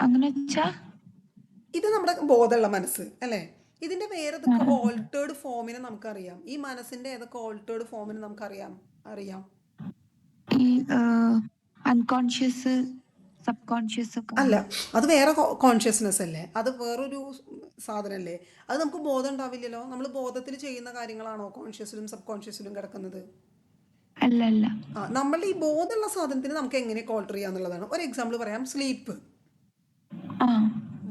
അങ്ങനെ വെച്ചാ ഇത് നമ്മുടെ ബോധമുള്ള മനസ്സ് അല്ലേ? ഇതിൻ്റെ വേറെ ആ, ഏതൊക്കെ ആ. ഓൾട്ടേർഡ് ഫോമിനെ നമുക്കറിയാം? ഈ മനസ്സിൻ്റെ ഏതൊക്കെ ഓൾട്ടേർഡ് ഫോമിനെ നമുക്കറിയാം? ഈ അൺകോൺഷ്യസ്, സബ് കോൺഷ്യസ് ഒക്കെ അല്ല, ആണോ? അത് വേറെ കോൺഷ്യസ്നെസ് അല്ലേ? അത് വേറൊരു സാധനമല്ലേ? അത് നമുക്ക് ബോധം ഉണ്ടാവില്ലല്ലോ. നമ്മൾ ബോധത്തിൽ ചെയ്യുന്ന കാര്യങ്ങളാണോ കോൺഷ്യസിലും സബ് കോൺഷ്യസിലും കിടക്കുന്നത്? അല്ല അല്ല. നമ്മളുടെ ഈ ബോധമുള്ള സാധനത്തിന് നമുക്ക് എങ്ങനെയൊക്കെ ഓൾട്ടർ ചെയ്യാന്നുള്ളതാണ്. ഒരു എക്സാമ്പിൾ പറയാം, സ്ലീപ്പ്. ആ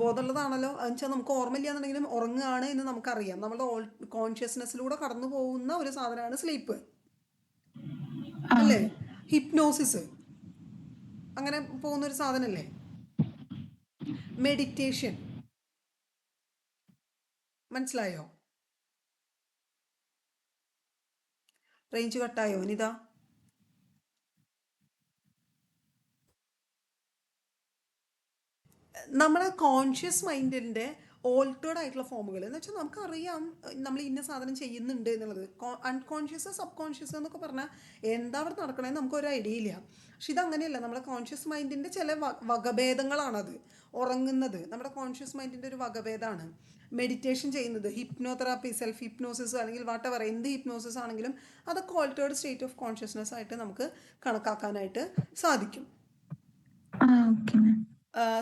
ബോധമുള്ളതാണല്ലോ, അതെന്ന് വെച്ചാൽ നമുക്ക് ഓർമ്മയില്ല എന്നുണ്ടെങ്കിലും ഉറങ്ങുകയാണ് എന്ന് നമുക്കറിയാം. നമ്മുടെ കോൺഷ്യസ്നെസ്സിലൂടെ കടന്നു പോകുന്ന ഒരു സാധനമാണ് സ്ലീപ്പ് ആ അല്ലേ? ഹിപ്നോസിസ് അങ്ങനെ പോകുന്നൊരു സാധനമല്ലേ? മെഡിറ്റേഷൻ, മനസ്സിലായോ? റേഞ്ച് കട്ടായോ നിത? നമ്മുടെ കോൺഷ്യസ് മൈൻഡിൻ്റെ ഓൾട്ടേർഡ് ആയിട്ടുള്ള ഫോമുകൾ എന്ന് വെച്ചാൽ നമുക്കറിയാം നമ്മൾ ഇന്ന സാധനം ചെയ്യുന്നുണ്ട് എന്നുള്ളത്. അൺകോൺഷ്യസ്, സബ് കോൺഷ്യസ് എന്നൊക്കെ പറഞ്ഞാൽ എന്താ അവിടെ നടക്കണമെന്ന് നമുക്കൊരു ഐഡിയ ഇല്ല. പക്ഷെ ഇതങ്ങനെയല്ല, നമ്മുടെ കോൺഷ്യസ് മൈൻഡിൻ്റെ ചില വകഭേദങ്ങളാണത്. ഉറങ്ങുന്നത് നമ്മുടെ കോൺഷ്യസ് മൈൻഡിൻ്റെ ഒരു വകഭേദമാണ്. മെഡിറ്റേഷൻ ചെയ്യുന്നത്, ഹിപ്നോതെറാപ്പി, സെൽഫ് ഹിപ്നോസിസ്, അല്ലെങ്കിൽ വാട്ടെവർ എന്ത് ഹിപ്നോസിസ് ആണെങ്കിലും അതൊക്കെ ഓൾട്ടേർഡ് സ്റ്റേറ്റ് ഓഫ് കോൺഷ്യസ്നെസ് ആയിട്ട് നമുക്ക് കണക്കാക്കാനായിട്ട് സാധിക്കും. ആ ഓക്കെ മാം.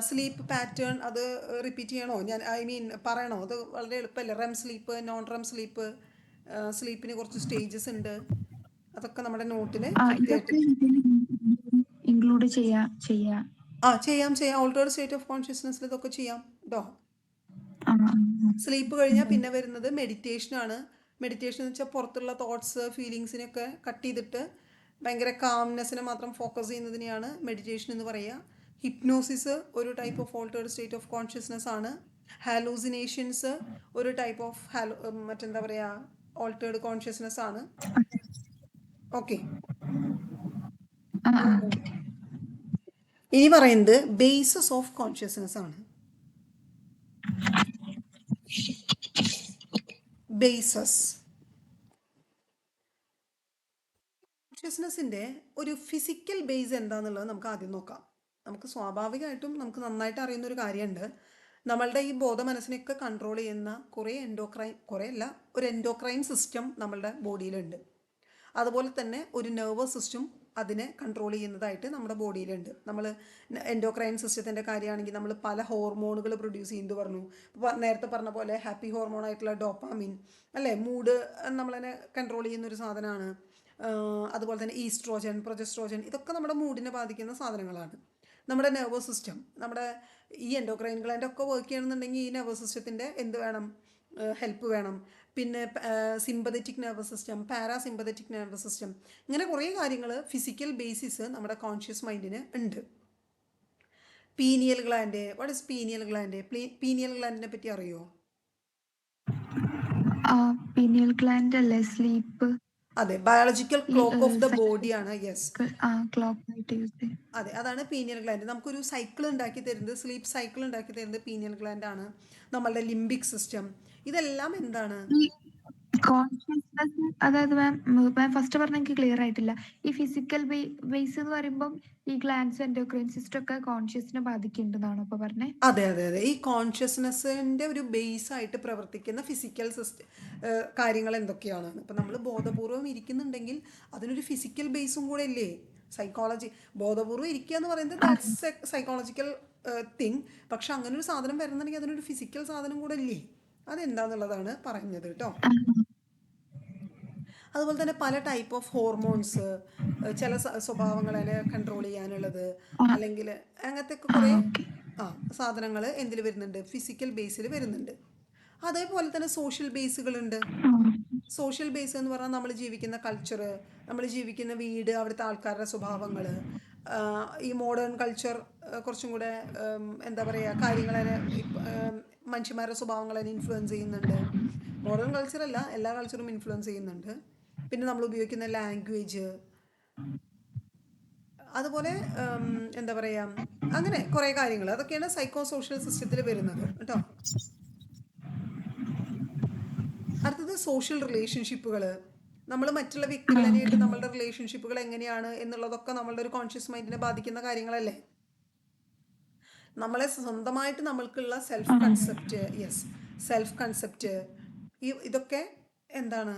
സ്ലീപ്പ് പാറ്റേൺ അത് റിപ്പീറ്റ് ചെയ്യണോ? പറയണോ? അത് വളരെ എളുപ്പമല്ലേ. REM sleep, non REM sleep, സ്ലീപ്പിന് കുറച്ച് സ്റ്റേജസ് ഉണ്ട്. അതൊക്കെ നമ്മുടെ നോട്ടിൽ കൃത്യമായിട്ട് ഇതൊക്കെ ഇൻക്ലൂഡ് ചെയ്യാം. ചെയ്യാം. ഓൾട്ടേർഡ് സ്റ്റേറ്റ് ഓഫ് കോൺഷ്യസ്നെസ്സിൽ ഇതൊക്കെ ചെയ്യാം കേട്ടോ. ആ സ്ലീപ്പ് കഴിഞ്ഞാൽ പിന്നെ വരുന്നത് മെഡിറ്റേഷനാണ്. മെഡിറ്റേഷൻ എന്ന് വെച്ചാൽ പുറത്തുള്ള തോട്ട്സ്, ഫീലിങ്സിനെയൊക്കെ കട്ട് ചെയ്തിട്ട് ഭയങ്കര കാംനെസ്സിനെ മാത്രം ഫോക്കസ് ചെയ്യുന്നതിനെയാണ് മെഡിറ്റേഷൻ എന്ന് പറയുക. ഹിപ്നോസിസ് ഒരു type of altered state of consciousness ആണ്. ഹാലൂസിനേഷൻസ് ഒരു ടൈപ്പ് ഓഫ് മറ്റെന്താ പറയുക, ഓൾട്ടേർഡ് കോൺഷ്യസ്നെസ് ആണ്. ഓക്കെ. ആ ഓക്കെ. ഇനി പറയുന്നത് ബേസസ് ഓഫ് കോൺഷ്യസ്നെസ് ആണ്. ബേസസ് കോൺഷ്യസ്നെസ്സിൻ്റെ ഒരു ഫിസിക്കൽ ബേസ് എന്താണെന്നുള്ളത് നമുക്ക് ആദ്യം നോക്കാം. നമുക്ക് സ്വാഭാവികമായിട്ടും നമുക്ക് നന്നായിട്ട് അറിയുന്നൊരു കാര്യമുണ്ട്. നമ്മളുടെ ഈ ബോധ മനസ്സിനെയൊക്കെ കൺട്രോൾ ചെയ്യുന്ന ഒരു എൻഡോക്രൈൻ സിസ്റ്റം നമ്മളുടെ ബോഡിയിലുണ്ട്. അതുപോലെ തന്നെ ഒരു നെർവസ് സിസ്റ്റം അതിനെ കൺട്രോൾ ചെയ്യുന്നതായിട്ട് നമ്മുടെ ബോഡിയിലുണ്ട്. നമ്മൾ എൻഡോക്രൈൻ സിസ്റ്റത്തിൻ്റെ കാര്യമാണെങ്കിൽ നമ്മൾ പല ഹോർമോണുകൾ പ്രൊഡ്യൂസ് ചെയ്യുന്നത് പറഞ്ഞു. നേരത്തെ പറഞ്ഞ പോലെ ഹാപ്പി ഹോർമോണായിട്ടുള്ള ഡോപ്പാമിൻ അല്ലേ, മൂഡ് നമ്മളതിനെ കൺട്രോൾ ചെയ്യുന്നൊരു സാധനമാണ്. അതുപോലെ തന്നെ ഈസ്ട്രോജൻ, പ്രൊജസ്ട്രോജൻ, ഇതൊക്കെ നമ്മുടെ മൂഡിനെ ബാധിക്കുന്ന സാധനങ്ങളാണ്. നമ്മുടെ നെർവസ് സിസ്റ്റം, നമ്മുടെ ഈ എൻഡോക്രൈൻ ഗ്ലാൻഡ് ഒക്കെ വർക്ക് ചെയ്യണമെന്നുണ്ടെങ്കിൽ ഈ നെർവസ് സിസ്റ്റത്തിൻ്റെ എന്ത് വേണം, ഹെൽപ്പ് വേണം. പിന്നെ sympathetic nervous system, parasympathetic nervous system, ഇങ്ങനെ കുറേ കാര്യങ്ങൾ ഫിസിക്കൽ ബേസിസ് നമ്മുടെ കോൺഷ്യസ് മൈൻഡിന് ഉണ്ട്. Pineal gland, what is pineal gland? Pineal ഗ്ലാൻഡിനെ പറ്റി അറിയോ? പീനിയൽ ഗ്ലാൻഡ് അല്ലേ സ്ലീപ്പ് അതെ, ബയോളജിക്കൽ ക്ലോക്ക് ഓഫ് ദ ബോഡിയാണ്. യെസ്, ക്ലോക്ക് ആയിട്ട് യൂസ് ചെയ്യും. അതെ, അതാണ് പീനിയൽ ഗ്ലാൻഡ്. നമുക്കൊരു സൈക്കിൾ ഉണ്ടാക്കി തരുന്നത്, സ്ലീപ്പ് സൈക്കിൾ ഉണ്ടാക്കി തരുന്നത് പീനിയൽ ഗ്ലാൻഡ് ആണ്. നമ്മളുടെ ലിംബിക് സിസ്റ്റം, ഇതെല്ലാം എന്താണ്? ഈ കോൺഷ്യസ്നസ്, അതായത് മാം ഫസ്റ്റ് പറഞ്ഞ എനിക്ക് ക്ലിയർ ആയിട്ടില്ല. ഈ ഫിസിക്കൽ ബേസ് എന്ന് പറയുമ്പോൾ ഈ ഗ്ലാൻഡ്സ് എൻഡോക്രൈൻ സിസ്റ്റം ഒക്കെ കോൺഷ്യസിനെ ബാധിക്കുന്നുണ്ടെന്നാണോ ഇപ്പൊ പറഞ്ഞേ? അതെ അതെ അതെ, ഈ കോൺഷ്യസ്നെസ്സിൻ്റെ ഒരു ബേസ് ആയിട്ട് പ്രവർത്തിക്കുന്ന ഫിസിക്കൽ കാര്യങ്ങൾ എന്തൊക്കെയാണ്? ഇപ്പം നമ്മൾ ബോധപൂർവം ഇരിക്കുന്നുണ്ടെങ്കിൽ അതിനൊരു ഫിസിക്കൽ ബേസും കൂടെ ഇല്ലേ? സൈക്കോളജി, ബോധപൂർവം ഇരിക്കുക എന്ന് പറയുന്നത് ദാറ്റ്സ് എ സൈക്കോളജിക്കൽ തിങ്. പക്ഷെ അങ്ങനെ ഒരു സാധനം വരുന്നുണ്ടെങ്കിൽ അതിനൊരു ഫിസിക്കൽ സാധനം കൂടെ ഇല്ലേ? അതെന്താന്നുള്ളതാണ് പറയുന്നത് കേട്ടോ. അതുപോലെ തന്നെ പല ടൈപ്പ് ഓഫ് ഹോർമോൺസ്, ചില സ്വഭാവങ്ങളെ കൺട്രോൾ ചെയ്യാനുള്ളത്, അല്ലെങ്കിൽ അങ്ങനത്തെ ഒക്കെ കുറേ സാധനങ്ങൾ എന്തിൽ വരുന്നുണ്ട്? ഫിസിക്കൽ ബേസിൽ വരുന്നുണ്ട്. അതേപോലെ തന്നെ സോഷ്യൽ ബേസുകളുണ്ട്. സോഷ്യൽ ബേസ് എന്ന് പറഞ്ഞാൽ നമ്മൾ ജീവിക്കുന്ന കൾച്ചർ, നമ്മൾ ജീവിക്കുന്ന വീട്, അവിടുത്തെ ആൾക്കാരുടെ സ്വഭാവങ്ങൾ. ഈ മോഡേൺ കൾച്ചർ കുറച്ചും കൂടെ എന്താ പറയുക, കാര്യങ്ങളെ മനുഷ്യന്മാരുടെ സ്വഭാവങ്ങളെ ഇൻഫ്ലുവൻസ് ചെയ്യുന്നുണ്ട്. മോഡേൺ കൾച്ചറല്ല, എല്ലാ കൾച്ചറും ഇൻഫ്ലുവൻസ് ചെയ്യുന്നുണ്ട്. പിന്നെ നമ്മൾ ഉപയോഗിക്കുന്ന ലാംഗ്വേജ്, അതുപോലെ എന്താ പറയുക, അങ്ങനെ കുറേ കാര്യങ്ങൾ, അതൊക്കെയാണ് സൈക്കോ സോഷ്യൽ സിസ്റ്റത്തിൽ വരുന്നത് കേട്ടോ. അടുത്തത് സോഷ്യൽ റിലേഷൻഷിപ്പുകൾ. നമ്മൾ മറ്റുള്ള വ്യക്തികളായിട്ട് നമ്മളുടെ റിലേഷൻഷിപ്പുകൾ എങ്ങനെയാണ് എന്നുള്ളതൊക്കെ നമ്മളുടെ ഒരു കോൺഷ്യസ് മൈൻഡിനെ ബാധിക്കുന്ന കാര്യങ്ങളല്ലേ. നമ്മളെ സ്വന്തമായിട്ട് നമ്മൾക്കുള്ള self concept, yes, self concept, ഇതൊക്കെ എന്താണ്,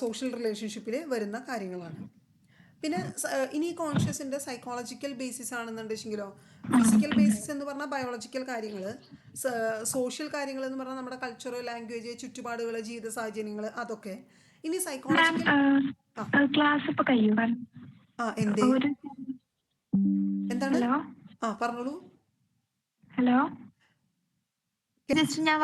സോഷ്യൽ റിലേഷൻഷിപ്പിൽ വരുന്ന കാര്യങ്ങളാണ്. പിന്നെ ഇനി കോൺഷ്യസിൻ്റെ സൈക്കോളജിക്കൽ ബേസിസ് ആണെന്നുണ്ടെങ്കിലോ, ഫിസിക്കൽ ബേസിസ് എന്ന് പറഞ്ഞാൽ ബയോളജിക്കൽ കാര്യങ്ങൾ, സോഷ്യൽ കാര്യങ്ങൾ എന്ന് പറഞ്ഞാൽ നമ്മുടെ കൾച്ചർ, ലാംഗ്വേജ്, ചുറ്റുപാടുകൾ, ജീവിത സാഹചര്യങ്ങൾ, അതൊക്കെ. ഇനി സൈക്കോളജിക്കൽ ക്ലാസ് ഇപ്പൊ കഴിയും. എന്തേ, എന്താണ്? പറഞ്ഞോളൂ. ഹലോ, ജസ്റ്റ് ഞാൻ